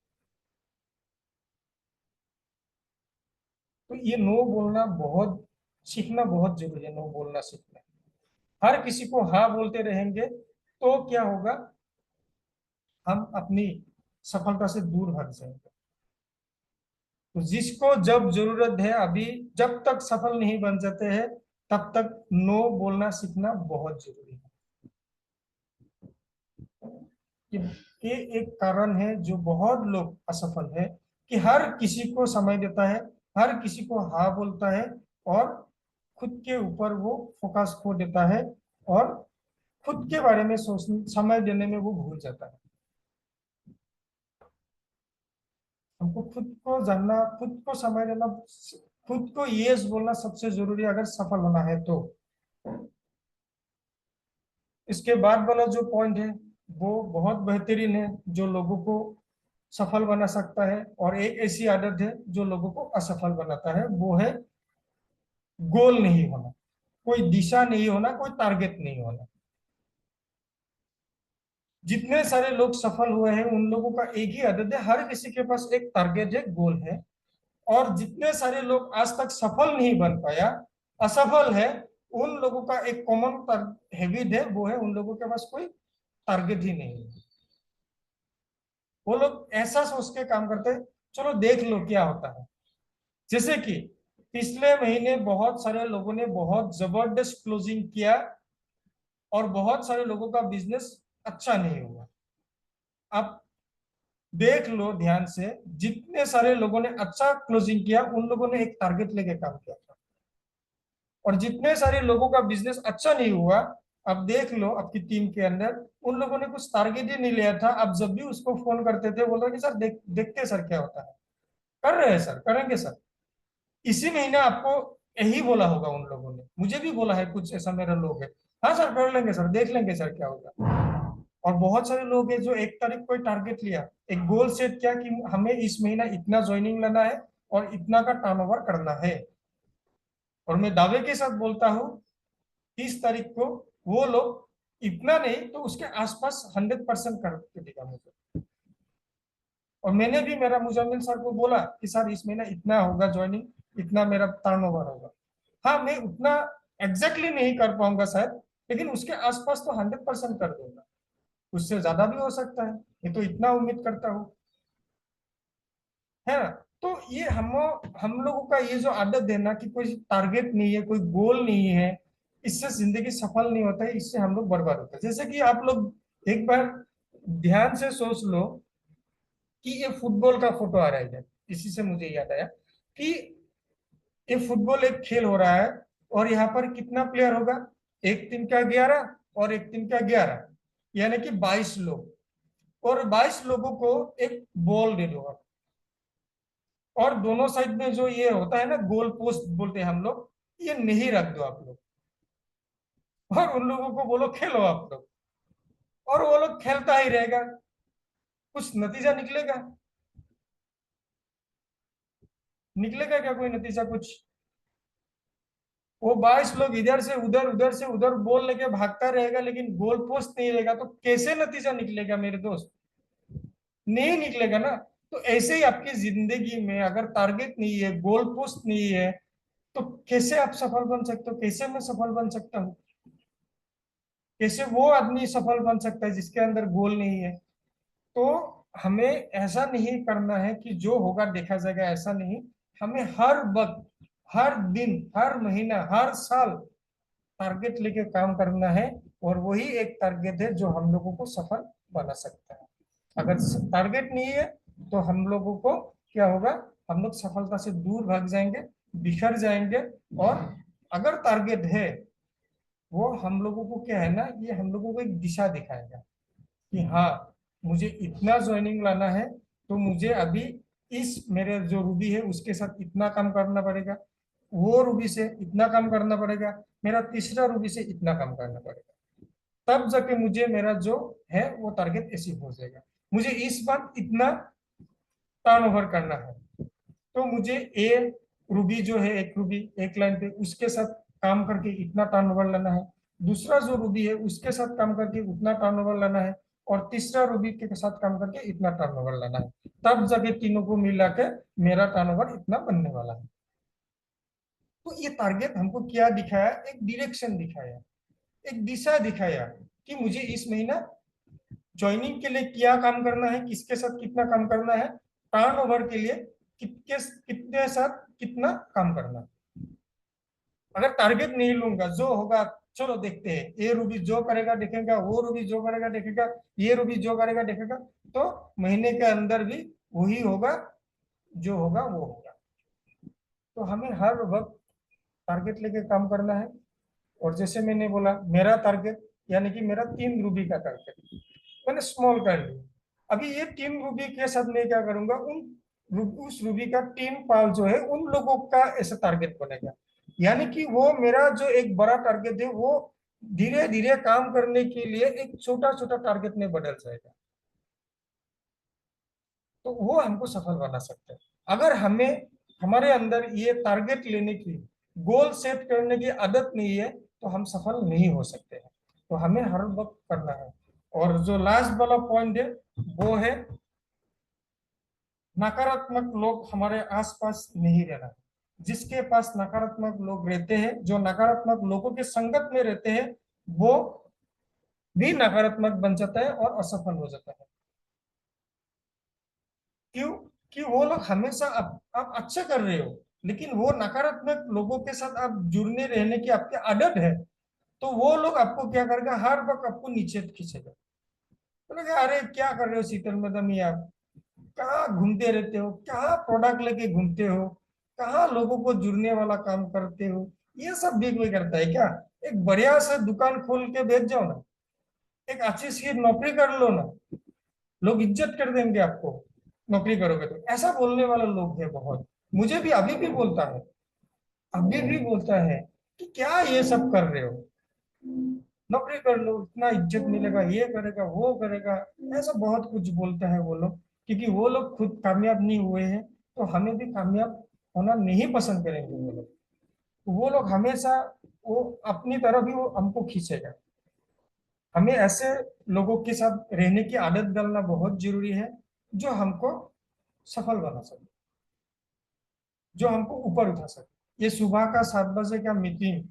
तो ये नो बोलना बहुत सीखना बहुत जरूरी है, नो बोलना सीखना। हर किसी को हाँ बोलते रहेंगे तो क्या होगा, हम अपनी सफलता से दूर भाग जाएंगे। तो जिसको जब जरूरत है, अभी जब तक सफल नहीं बन जाते हैं तब तक नो बोलना सीखना बहुत जरूरी है। ये एक कारण है जो बहुत लोग असफल है, कि हर किसी को समय देता है, हर किसी को हाँ बोलता है, और खुद के ऊपर वो फोकस खो देता है, और खुद के बारे में सोच समय देने में वो भूल जाता है। हमको खुद को जानना, खुद को समय देना, खुद को यस बोलना सबसे जरूरी है अगर सफल होना है तो। इसके बाद वाला जो पॉइंट है वो बहुत बेहतरीन है, जो लोगों को सफल बना सकता है, और एक ऐसी आदत है जो लोगों को असफल बनाता है, वो है गोल नहीं होना, कोई दिशा नहीं होना, कोई टारगेट नहीं होना। जितने सारे लोग सफल हुए हैं उन लोगों का एक ही आदत है, हर किसी के पास एक टारगेट है, गोल है। और जितने सारे लोग आज तक सफल नहीं बन पाया, असफल है, उन लोगों का एक कॉमन हैबिट है, वो है उन लोगों के पास कोई टारगेट ही नहीं है। वो लोग ऐसा सोच के काम करते हैं, चलो देख लो क्या होता है। जैसे कि पिछले महीने बहुत सारे लोगों ने बहुत जबरदस्त क्लोजिंग किया और बहुत सारे लोगों का बिजनेस अच्छा नहीं हुआ। आप देख लो ध्यान से, जितने सारे लोगों ने अच्छा क्लोजिंग किया उन लोगों ने एक टारगेट लेके काम किया था, और जितने सारे लोगों का बिजनेस अच्छा नहीं हुआ, अब देख लो आपकी टीम के अंदर उन लोगों ने कुछ टारगेट ही नहीं लिया था। अब जब भी उसको फोन करते थे बोल रहे कि सर देखते सर क्या होता है, कर रहे हैं सर, करेंगे सर। इसी महीने आपको यही बोला होगा उन लोगों ने, मुझे भी बोला है कुछ ऐसा मेरा लोग है, हाँ सर कर लेंगे सर, देख लेंगे सर क्या होगा। और बहुत सारे लोग हैं जो 1 तारीख को टारगेट लिया, एक गोल सेट किया कि हमें इस महीना इतना ज्वाइनिंग लेना है और इतना का टर्नओवर करना है। और मैं दावे के साथ बोलता हूँ 30 तारीख को वो लोग इतना नहीं तो उसके आसपास 100% करके दिखा मुझे। और मैंने भी मेरा मुजम्मिल सर को बोला कि सर इस महीना इतना होगा ज्वाइनिंग, इतना मेरा टर्नओवर होगा। हाँ मैं उतना एग्जैक्टली नहीं कर पाऊंगा शायद, लेकिन उसके आसपास तो 100% कर दूंगा। उससे ज्यादा भी हो सकता है, ये तो इतना उम्मीद करता हूँ, है ना। तो ये हम लोगों का ये जो आदत है ना कि कोई टारगेट नहीं है, कोई गोल नहीं है, इससे जिंदगी सफल नहीं होता है, इससे हम लोग बर्बाद होते हैं। जैसे कि आप लोग एक बार ध्यान से सोच लो कि ये फुटबॉल का फोटो आ रहा है इधर, इसी से मुझे याद आया कि ये फुटबॉल एक खेल हो रहा है, और यहाँ पर कितना प्लेयर होगा, एक टीम का 11 और एक टीम का 11, यानी कि 22 लोग। और 22 लोगों को एक बॉल दे दो आप, और दोनों साइड में जो ये होता है ना, गोल पोस्ट बोलते हैं हम लोग, ये नहीं रख दो आप लोग, और उन लोगों को बोलो खेलो आप लोग, और वो लोग खेलता ही रहेगा, कुछ नतीजा निकलेगा? निकलेगा क्या कोई नतीजा कुछ? वो 22 लोग इधर से उधर, उधर से उधर बॉल लेके भागता रहेगा, लेकिन गोल पोस्ट नहीं रहेगा, तो कैसे नतीजा निकलेगा मेरे दोस्त? नहीं निकलेगा ना। तो ऐसे ही आपकी जिंदगी में अगर टारगेट नहीं है, गोल पोस्ट नहीं है, तो कैसे आप सफल बन सकते हो? कैसे मैं सफल बन सकता हूँ? कैसे वो आदमी सफल बन सकता है जिसके अंदर गोल नहीं है? तो हमें ऐसा नहीं करना है कि जो होगा देखा जाएगा, ऐसा नहीं। हमें हर वक्त, हर दिन, हर महीना, हर साल टारगेट लेके काम करना है, और वही एक टारगेट है जो हम लोगों को सफल बना सकता है। अगर टारगेट नहीं है तो हम लोगों को क्या होगा, हम लोग सफलता से दूर भाग जाएंगे, बिखर जाएंगे। और अगर टारगेट है, वो हम लोगों को क्या है ना, ये हम लोगों को एक दिशा दिखाएगा कि हाँ, मुझे इतना ज्वाइनिंग लाना है, तो मुझे अभी इस मेरे जो रूबी है उसके साथ इतना काम करना पड़ेगा, वो रूबी से इतना काम करना पड़ेगा, मेरा तीसरा रूबी से इतना काम करना पड़ेगा, तब जाके मुझे मेरा जो है वो टारगेट अचीव हो जाएगा। मुझे इस बार इतना टर्न ओवर करना है, तो मुझे ए रूबी जो है, एक रूबी एक लाइन पे, उसके साथ काम करके इतना टर्नओवर लाना है, दूसरा जो रूबी है उसके साथ काम करके उतना टर्नओवर लाना है, और तीसरा रूबी के साथ काम करके इतना टर्नओवर लाना है, तब जाके तीनों को मिला के मेरा टर्नओवर इतना बनने वाला है। तो ये टारगेट हमको क्या दिखाया, एक डायरेक्शन दिखाया, एक दिशा दिखाया कि मुझे इस महीना ज्वाइनिंग के लिए क्या काम करना है, किसके साथ कितना काम करना है, टर्नओवर के लिए कितने कितने साथ कितना काम करना है। अगर टारगेट नहीं लूंगा, जो होगा चलो देखते हैं, ये रूबी जो करेगा देखेगा, वो रूबी जो करेगा देखेगा, ये रूबी जो करेगा देखेगा, तो महीने के अंदर भी वही होगा, जो होगा वो होगा। तो हमें हर वक्त टारगेट लेके काम करना है। और जैसे मैंने बोला, मेरा टारगेट यानी कि मेरा 3 रूबी का टारगेट मैंने स्मॉल कर लिया। अभी ये 3 रूबी के साथ मैं क्या करूंगा, उस रूबी का 3 पाल जो है उन लोगों का ऐसा टारगेट बनेगा, यानी कि वो मेरा जो एक बड़ा टारगेट है वो धीरे धीरे काम करने के लिए एक छोटा छोटा टारगेट में बदल जाएगा। तो वो हमको सफल बना सकता है। अगर हमें हमारे अंदर ये टारगेट लेने की, गोल सेट करने की आदत नहीं है, तो हम सफल नहीं हो सकते हैं। तो हमें हर वक्त करना है। और जो लास्ट वाला पॉइंट है वो है, नकारात्मक लोग हमारे आसपास नहीं रहना। जिसके पास नकारात्मक लोग रहते हैं, जो नकारात्मक लोगों के संगत में रहते हैं, वो भी नकारात्मक बन जाता है और असफल हो जाता है। क्यों? कि वो लोग हमेशा आप अच्छा कर रहे हो, लेकिन वो नकारात्मक लोगों के साथ आप जुड़ने रहने की आपकी आदत है, तो वो लोग आपको क्या करेगा, हर वक्त आपको नीचे खींचेगा। बोलेगा अरे क्या कर रहे हो शीतल मैडम, ये आप कहाँ घूमते रहते हो, कहाँ प्रोडक्ट लेके घूमते हो, कहाँ लोगों को जुड़ने वाला काम करते हो, ये सब भी कोई करता है क्या? एक बढ़िया सा दुकान खोल के बेच जाओ ना, एक अच्छी सी नौकरी कर लो ना, लोग इज्जत कर देंगे आपको, नौकरी करोगे तो। ऐसा बोलने वाला लोग है बहुत, मुझे भी अभी भी बोलता है, अभी भी बोलता है कि क्या ये सब कर रहे हो, नौकरी कर लो, इतना इज्जत मिलेगा, ये करेगा वो करेगा। ऐसा बहुत कुछ बोलता है वो लोग, क्योंकि वो लोग खुद कामयाब नहीं हुए हैं, तो हमें भी कामयाब होना नहीं पसंद करेंगे वो लोग। तो वो लोग हमेशा वो अपनी तरफ ही वो हमको खींचेगा। हमें ऐसे लोगों के साथ रहने की आदत डालना बहुत जरूरी है, जो हमको सफल बना सके, जो हमको ऊपर उठा सके। ये सुबह का 7 बजे का मीटिंग,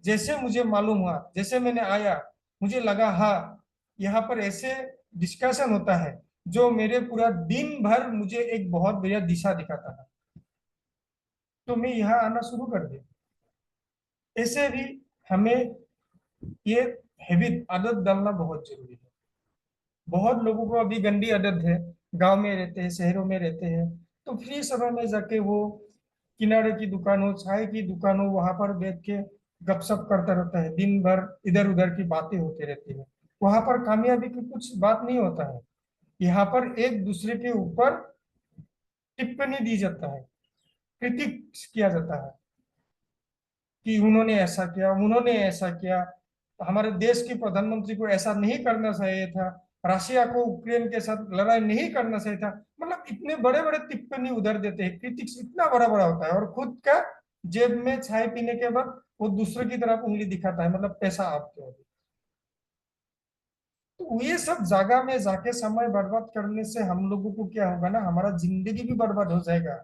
जैसे मुझे मालूम हुआ, जैसे मैंने आया, मुझे लगा हाँ, यहाँ पर ऐसे डिस्कशन होता है जो मेरे पूरा दिन भर मुझे एक बहुत बढ़िया दिशा दिखाता था, तो मैं यहाँ आना शुरू कर दिया। ऐसे भी हमें ये हैबिट, आदत डालना बहुत जरूरी है। बहुत लोगों को अभी गंदी आदत है, गांव में रहते हैं, शहरों में रहते हैं, तो फ्री समय में जाके वो किनारे की दुकान हो, चाय की दुकान हो, वहां पर बैठ के गपशप करता रहता है, दिन भर इधर उधर की बातें होती रहती है। वहां पर कामयाबी की कुछ बात नहीं होता है। यहाँ पर एक दूसरे के ऊपर टिप्पणी दी जाता है, क्रिटिक किया जाता है कि उन्होंने ऐसा किया, उन्होंने ऐसा किया, हमारे देश के प्रधानमंत्री को ऐसा नहीं करना चाहिए था, रशिया को यूक्रेन के साथ लड़ाई नहीं करना चाहिए था। मतलब इतने बड़े बड़े टिप्पणी उधर देते हैं, क्रिटिक्स इतना बड़ा बड़ा होता है, और खुद का जेब में चाय पीने के बाद वो दूसरे की तरफ उंगली दिखाता है, मतलब पैसा आपके हो। तो ये सब जगह में जाके समय बर्बाद करने से हम लोगों को क्या होगा ना, हमारा जिंदगी भी बर्बाद हो जाएगा।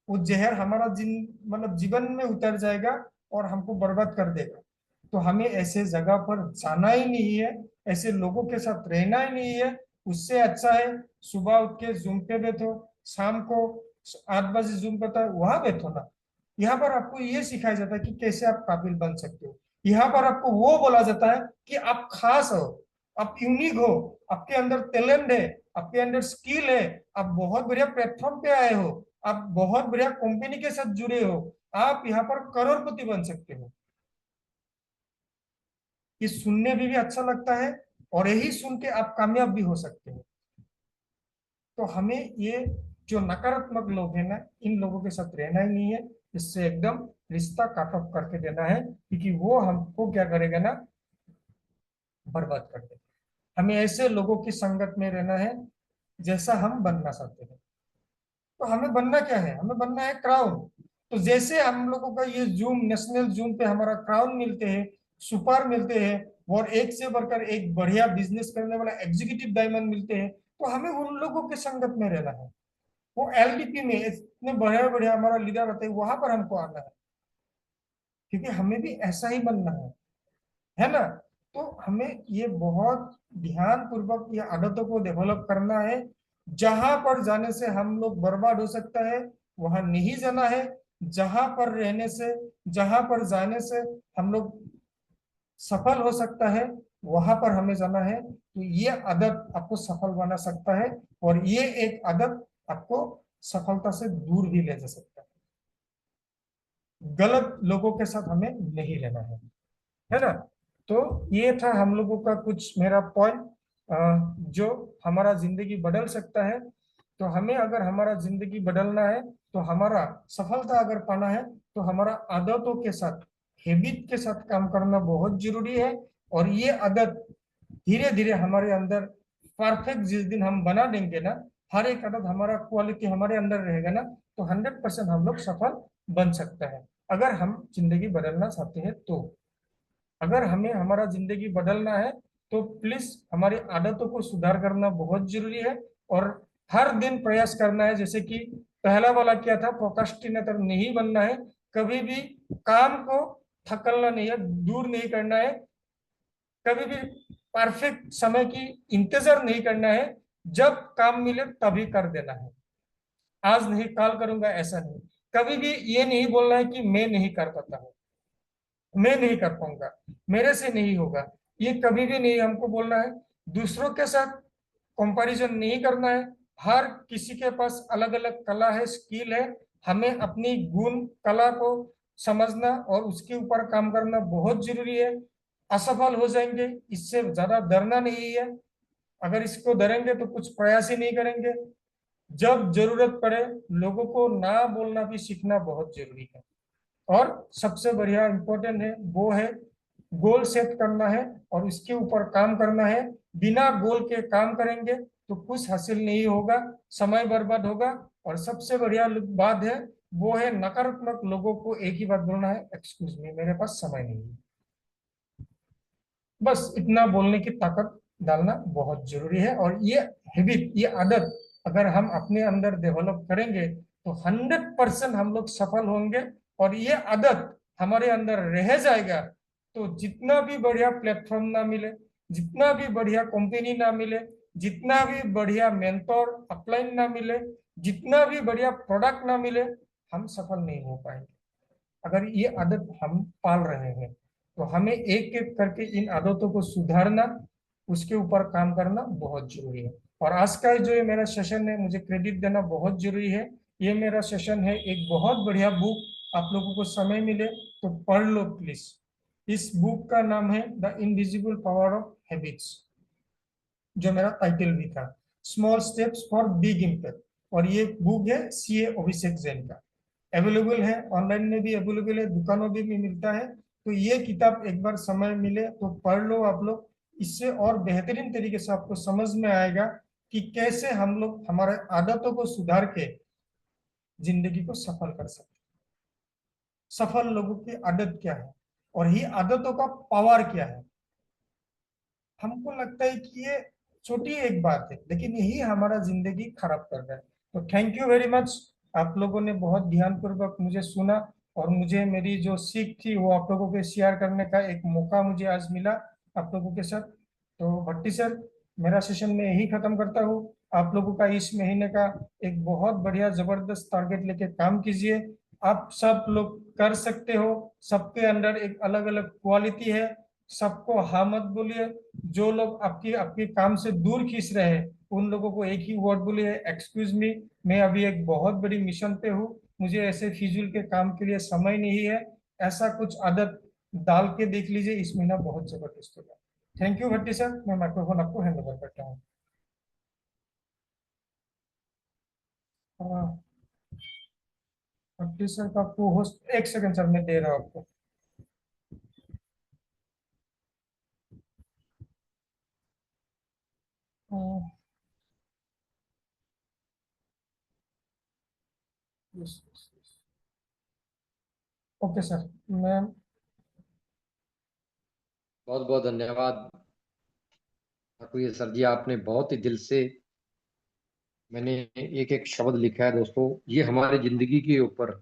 वो जहर हमारा मतलब जीवन में उतर जाएगा और हमको बर्बाद कर देगा। तो हमें ऐसे जगह पर जाना ही नहीं है, ऐसे लोगों के साथ रहना ही नहीं है। उससे अच्छा है सुबह उठ के जूम पे बैठो, शाम को 8 बजे जूम करता है वहां बैठो ना। यहाँ पर आपको ये सिखाया जाता है कि कैसे आप काबिल बन सकते हो। यहाँ पर आपको वो बोला जाता है कि आप खास हो, आप यूनिक हो, आपके अंदर टैलेंट है, आपके अंदर स्किल है, आप बहुत बढ़िया प्लेटफॉर्म पे आए हो, आप बहुत बढ़िया कंपनी के साथ जुड़े हो, आप यहाँ पर करोड़पति बन सकते हो। ये सुनने में भी अच्छा लगता है, और यही सुन के आप कामयाब भी हो सकते हो। तो हमें ये जो नकारात्मक लोग हैं ना, इन लोगों के साथ रहना ही नहीं है। इससे एकदम रिश्ता काट ऑफ करके देना है, क्योंकि वो हमको क्या करेगा ना, बर्बाद कर देगा। हमें ऐसे लोगों की संगत में रहना है जैसा हम बनना चाहते हैं। तो हमें बनना क्या है, हमें बनना है क्राउन। तो जैसे हम लोगों का ये जूम, नेशनल जूम पे हमारा क्राउन मिलते हैं, सुपर मिलते हैं, और एक से बढ़कर एक बढ़िया बिजनेस करने वाला एग्जीक्यूटिव डायमंड मिलते हैं, तो हमें उन लोगों के संगत में रहना है। वो एलडीपी में इतने बढ़िया बढ़िया हमारा लीडर होते हैं, वहां पर हमको आना है, क्योंकि हमें भी ऐसा ही बनना है ना। तो हमें ये बहुत ध्यान पूर्वक ये आदतों को डेवलप करना है। जहां पर जाने से हम लोग बर्बाद हो सकता है वहां नहीं जाना है। जहां पर रहने से, जहां पर जाने से हम लोग सफल हो सकता है, वहां पर हमें जाना है। तो ये आदत आपको सफल बना सकता है, और ये एक आदत आपको सफलता से दूर भी ले जा सकता है। गलत लोगों के साथ हमें नहीं रहना है ना। तो ये था हम लोगों का कुछ मेरा पॉइंट, जो हमारा जिंदगी बदल सकता है। तो हमें अगर हमारा जिंदगी बदलना है, तो हमारा सफलता अगर पाना है, तो हमारा आदतों के साथ, हैबिट के साथ काम करना बहुत जरूरी है। और ये आदत धीरे धीरे हमारे अंदर परफेक्ट जिस दिन हम बना देंगे ना, हर एक आदत हमारा क्वालिटी हमारे अंदर रहेगा ना, तो 100% हम लोग सफल बन सकता है, अगर हम जिंदगी बदलना चाहते हैं तो। अगर हमें हमारा जिंदगी बदलना है, तो प्लीज हमारी आदतों को सुधार करना बहुत जरूरी है। और हर दिन प्रयास करना है, जैसे कि पहला वाला क्या था, प्रोक्रास्टिनेटर नहीं बनना है। कभी भी काम को थकलना नहीं है, दूर नहीं करना है। कभी भी परफेक्ट समय की इंतजार नहीं करना है। जब काम मिले तभी कर देना है, आज नहीं कल करूंगा ऐसा नहीं। कभी भी ये नहीं बोलना है कि मैं नहीं कर पाता हूँ, मैं नहीं कर पाऊंगा, मेरे से नहीं होगा, ये कभी भी नहीं हमको बोलना है। दूसरों के साथ कंपैरिजन नहीं करना है। हर किसी के पास अलग अलग कला है, स्किल है। हमें अपनी गुण कला को समझना और उसके ऊपर काम करना बहुत जरूरी है। असफल हो जाएंगे, इससे ज्यादा डरना नहीं है। अगर इसको डरेंगे तो कुछ प्रयास ही नहीं करेंगे। जब जरूरत पड़े लोगों को ना बोलना भी सीखना बहुत जरूरी है। और सबसे बढ़िया इंपॉर्टेंट है वो है गोल सेट करना है और इसके ऊपर काम करना है। बिना गोल के काम करेंगे तो कुछ हासिल नहीं होगा, समय बर्बाद होगा। और सबसे बढ़िया बात है वो है नकारात्मक लोगों को एक ही बात बोलना है, एक्सक्यूज मी, मेरे पास समय नहीं है। बस इतना बोलने की ताकत डालना बहुत जरूरी है। और ये हैबिट, ये आदत अगर हम अपने अंदर डेवलप करेंगे तो 100% हम लोग सफल होंगे। और ये आदत हमारे अंदर रह जाएगा तो जितना भी बढ़िया प्लेटफॉर्म ना मिले, जितना भी बढ़िया कंपनी ना मिले, जितना भी बढ़िया मेंटोर अपलाइन ना मिले, जितना भी बढ़िया प्रोडक्ट ना मिले, हम सफल नहीं हो पाएंगे। अगर ये आदत हम पाल रहे हैं तो हमें एक एक करके इन आदतों को सुधारना, उसके ऊपर काम करना बहुत जरूरी है। और आज का जो ये मेरा सेशन है, मुझे क्रेडिट देना बहुत जरूरी है। ये मेरा सेशन है, एक बहुत बढ़िया बुक, आप लोगों को समय मिले तो पढ़ लो प्लीज। इस बुक का नाम है the invisible power of habits, जो मेरा टाइटल भी था, small steps for big impact. और ये बुक है सीए अभिषेक जैन का, अवेलेबल है, ऑनलाइन में भी अवेलेबल है, दुकानों में भी मिलता है। तो ये किताब एक बार समय मिले तो पढ़ लो आप लोग। इससे और बेहतरीन तरीके से आपको समझ में आएगा कि कैसे हम लोग हमारे आदतों को सुधार के जिंदगी को सफल कर सकते हैं। सफल लोगों की आदत क्या है और ये आदतों का पावर क्या है। हमको लगता है कि ये छोटी एक बात है, लेकिन यही हमारा जिंदगी खराब कर रहा है। तो थैंक यू वेरी मच, आप लोगों ने बहुत ध्यानपूर्वक मुझे सुना, और मुझे मेरी जो सीख थी वो आप लोगों के शेयर करने का एक मौका मुझे आज मिला आप लोगों के साथ। तो भट्टी सर, मेरा सेशन में यही खत्म करता हूँ। आप लोगों का इस महीने का एक बहुत बढ़िया जबरदस्त टारगेट लेके काम कीजिए। आप सब लोग कर सकते हो, सबके अंदर एक अलग अलग क्वालिटी है, सबको हाँ मत बोलिए। जो लोग आपकी आपके काम से दूर खींच रहे हैं उन लोगों को एक ही वर्ड बोलिए, एक्सक्यूज मी, मैं अभी एक बहुत बड़ी मिशन पे हूँ, मुझे ऐसे फिजूल के काम के लिए समय नहीं है। ऐसा कुछ आदत डाल के देख लीजिए, इस महीना बहुत जबरदस्त होगा। थैंक यू भट्टी सर, मैं माइक्रोफोन आपको हैंड ओवर करता हूँ। भट्टी सर का को होस्ट, एक सेकंड सर, मैं दे रहा हूँ आपको। ओके सर, मैं बहुत बहुत धन्यवाद ठाकुर सर जी, आपने बहुत ही दिल से, मैंने एक एक शब्द लिखा है दोस्तों, ये हमारे जिंदगी के ऊपर,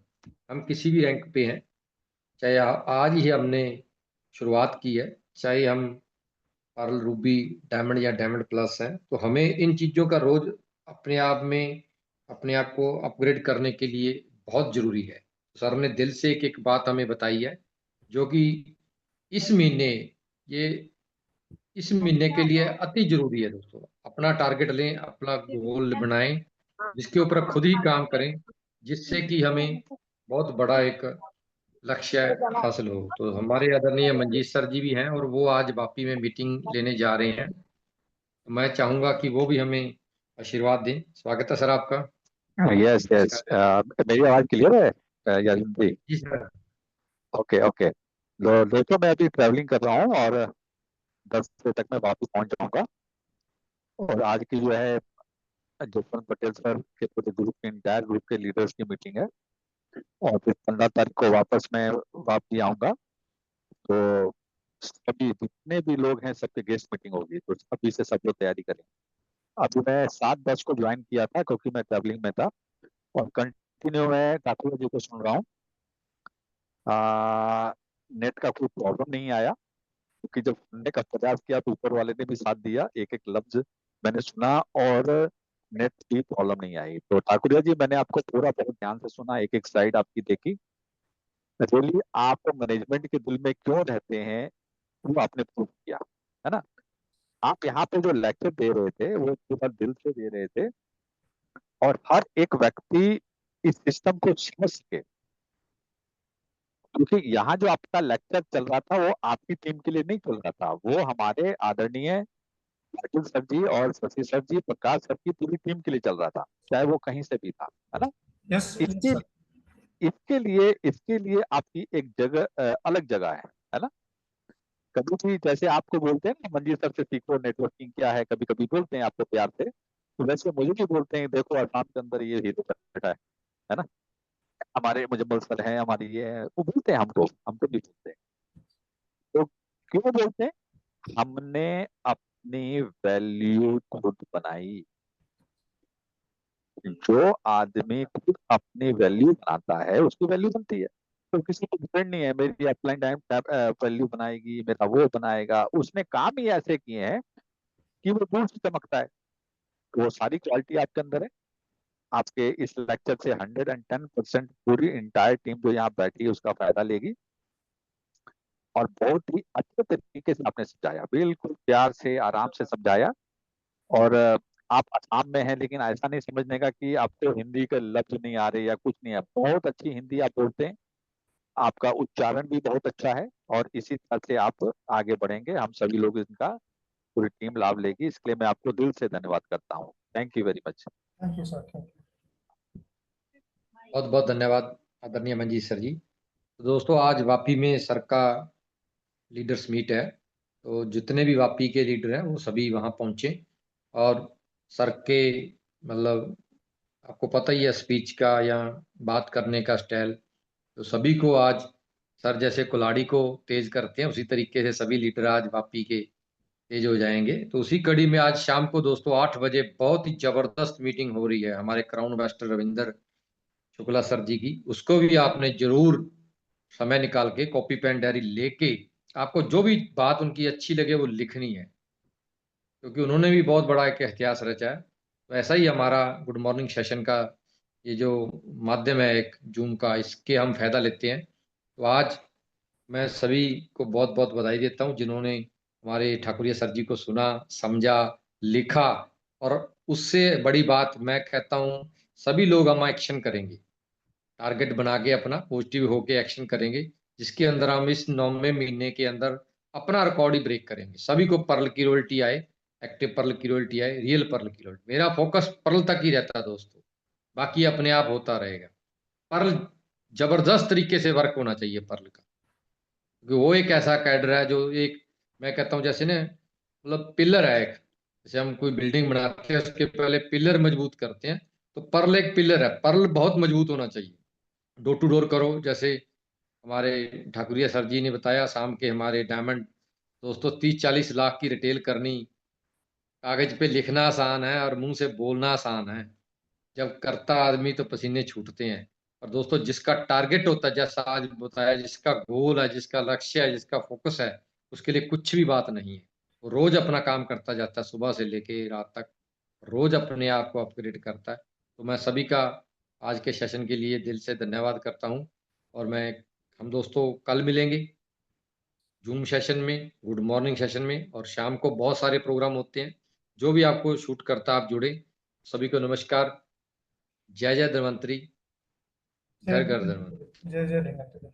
हम किसी भी रैंक पे हैं, चाहे आज ही हमने शुरुआत की है, चाहे हम पर्ल रूबी डायमंड या डायमंड प्लस है, तो हमें इन चीज़ों का रोज अपने आप में अपने आप को अपग्रेड करने के लिए बहुत जरूरी है। सर ने दिल से एक एक बात हमें बताई है, जो कि इस महीने, ये इस महीने के लिए अति जरूरी है दोस्तों। अपना टारगेट लें, अपना गोल बनाएं, जिसके ऊपर खुद ही काम करें, जिससे कि हमें बहुत बड़ा एक लक्ष्य हासिल हो। तो हमारे आदरणीय मंजीत सर जी भी हैं और वो आज वापी में मीटिंग लेने जा रहे हैं, तो मैं चाहूंगा कि वो भी हमें आशीर्वाद दें। स्वागत है सर आपका। यस यस, नमस्कार। मेरी आवाज क्लियर है याजिन जी? जी सर। Okay okay. दोस्तों, मैं अभी ट्रैवलिंग कर रहा हूँ और 10 बजे तक मैं वापस पहुंच जाऊंगा। और आज की जो है जसवंत पटेल सर के पूरे ग्रुप के, इंटायर ग्रुप के लीडर्स की मीटिंग है। और फिर 15 तारीख को वापस मैं वापसी आऊंगा। तो सभी जितने भी लोग हैं सबके गेस्ट मीटिंग होगी, तो अभी से सब लोग तैयारी करें। अभी मैं 7:10 को ज्वाइन किया था क्योंकि मैं ट्रैवलिंग में था, और कंटिन्यू मैं ठाकुर जी को सुन रहा हूँ। नेट का कोई प्रॉब्लम नहीं आया, क्योंकि जब सुनने का प्रयास किया तो ऊपर वाले ने भी साथ दिया, एक एक लफ्ज मैंने सुना और नेट की प्रॉब्लम नहीं आई। तो ठाकुर जी, मैंने आपको पूरा बहुत ध्यान से सुना, एक एक स्लाइड आपकी देखी। रियली आप मैनेजमेंट के दिल में क्यों रहते हैं वो आपने प्रूव किया, है ना। आप यहाँ पे जो लेक्चर दे रहे थे वो पूरा दिल से दे रहे थे, और हर एक व्यक्ति इस सिस्टम को समझ सके। क्योंकि यहाँ जो आपका लेक्चर चल रहा था वो आपकी टीम के लिए नहीं चल रहा था, वो हमारे आदरणीय पाटिल सर जी और शशि सर जी, प्रकाश सर की पूरी टीम के लिए चल रहा था, चाहे वो कहीं से भी था, है ना। यस इसके सर। इसके लिए आपकी एक जगह, अलग जगह है ना। कभी भी जैसे आपको बोलते हैं ना, मंजीत सर से सीखो नेटवर्किंग क्या है, कभी कभी बोलते हैं आपको प्यार से, तो वैसे मुझे भी बोलते हैं, देखो आसाम के अंदर ये हीरो बैठा है ना। हमारे मुजम्मल सर हैं, हमारी ये है, वो बोलते हैं हमको भी बोलते हैं। तो क्यों बोलते हैं? हमने अपनी वैल्यू खुद बनाई। जो आदमी खुद अपनी वैल्यू बनाता है उसकी वैल्यू बनती है। तो किसी को डिपेंड नहीं है मेरी अपलाइन टाइम वैल्यू बनाएगी, मेरा वो बनाएगा। उसने काम ही ऐसे किए हैं कि वो दूर से चमकता है। तो वो सारी क्वालिटी आपके अंदर है। आपके इस लेक्चर से 110% पूरी इंटायर टीम जो यहाँ बैठी है उसका फायदा लेगी। और बहुत ही अच्छे तरीके से आपने समझाया, बिल्कुल प्यार से आराम से समझाया। और आप आसाम में हैं लेकिन ऐसा नहीं समझने का कि आपको हिंदी के लफ्ज नहीं आ रहे या कुछ नहीं है। बहुत अच्छी हिंदी आप बोलते हैं, आपका उच्चारण भी बहुत अच्छा है। और इसी तरह से आप आगे बढ़ेंगे, हम सभी लोग इनका पूरी टीम लाभ लेगी। इसके लिए मैं आपको दिल से धन्यवाद करता हूँ। Thank you very much. Thank you sir, thank you. बहुत बहुत धन्यवाद आदरणीय मंजीत सर जी। तो दोस्तों, आज वापी में सर का लीडर्स मीट है, तो जितने भी वापी के लीडर हैं वो सभी वहाँ पहुँचे। और सर के मतलब आपको पता ही है स्पीच का या बात करने का स्टाइल, तो सभी को आज सर जैसे कुल्हाड़ी को तेज करते हैं उसी तरीके से सभी लीडर आज वापी के तेज हो जाएंगे। तो उसी कड़ी में आज शाम को दोस्तों 8 बजे बहुत ही जबरदस्त मीटिंग हो रही है हमारे crown master Ravinder Shukla sir ji की। उसको भी आपने जरूर समय निकाल के कॉपी पेन डायरी लेके आपको जो भी बात उनकी अच्छी लगे वो लिखनी है, क्योंकि उन्होंने भी बहुत बड़ा एक इतिहास रचा है। तो ऐसा ही हमारा गुड मॉर्निंग सेशन का ये जो माध्यम है एक जूम का, इसके हम फायदा लेते हैं। तो आज मैं सभी को बहुत बहुत बधाई देता हूँ जिन्होंने हमारे ठाकुरिया सर जी को सुना, समझा, लिखा। और उससे बड़ी बात मैं कहता हूँ, सभी लोग हम एक्शन करेंगे, टारगेट बना के अपना पॉजिटिव होके एक्शन करेंगे, जिसके अंदर हम इस 9वें महीने के अंदर अपना रिकॉर्ड ही ब्रेक करेंगे। सभी को पर्ल की रॉयल्टी आए, एक्टिव पर्ल की रॉयल्टी आए, रियल पर्ल की रॉयल्टी। मेरा फोकस पर्ल तक ही रहता है दोस्तों, बाकी अपने आप होता रहेगा। पर्ल जबरदस्त तरीके से वर्क होना चाहिए पर्ल का, क्योंकि वो एक ऐसा कैडर है जो एक, मैं कहता हूँ जैसे ना मतलब पिलर है एक। जैसे हम कोई बिल्डिंग बनाते हैं उसके पहले पिलर मजबूत करते हैं, तो पर्ल एक पिलर है। पर्ल बहुत मजबूत होना चाहिए। डोर टू डोर करो, जैसे हमारे ठाकुरिया सर जी ने बताया, शाम के हमारे डायमंड दोस्तों 30-40 लाख की रिटेल करनी, कागज पे लिखना आसान है और मुंह से बोलना आसान है। जब करता आदमी तो पसीने छूटते हैं। और दोस्तों, जिसका टारगेट होता है, जैसा आज बताया, जिसका गोल है, जिसका लक्ष्य है, जिसका फोकस है, उसके लिए कुछ भी बात नहीं है। वो रोज अपना काम करता जाता है, सुबह से लेके रात तक, रोज अपने आप को अपग्रेड करता है। तो मैं सभी का आज के सेशन के लिए दिल से धन्यवाद करता हूँ। और हम दोस्तों कल मिलेंगे जूम सेशन में, गुड मॉर्निंग सेशन में, और शाम को बहुत सारे प्रोग्राम होते हैं। जो भी आपको शूट करता आप जुड़े। सभी को नमस्कार। जय जय धन्वंतरी, घर घर धन्वंतरी। जय जय धन्यवाद।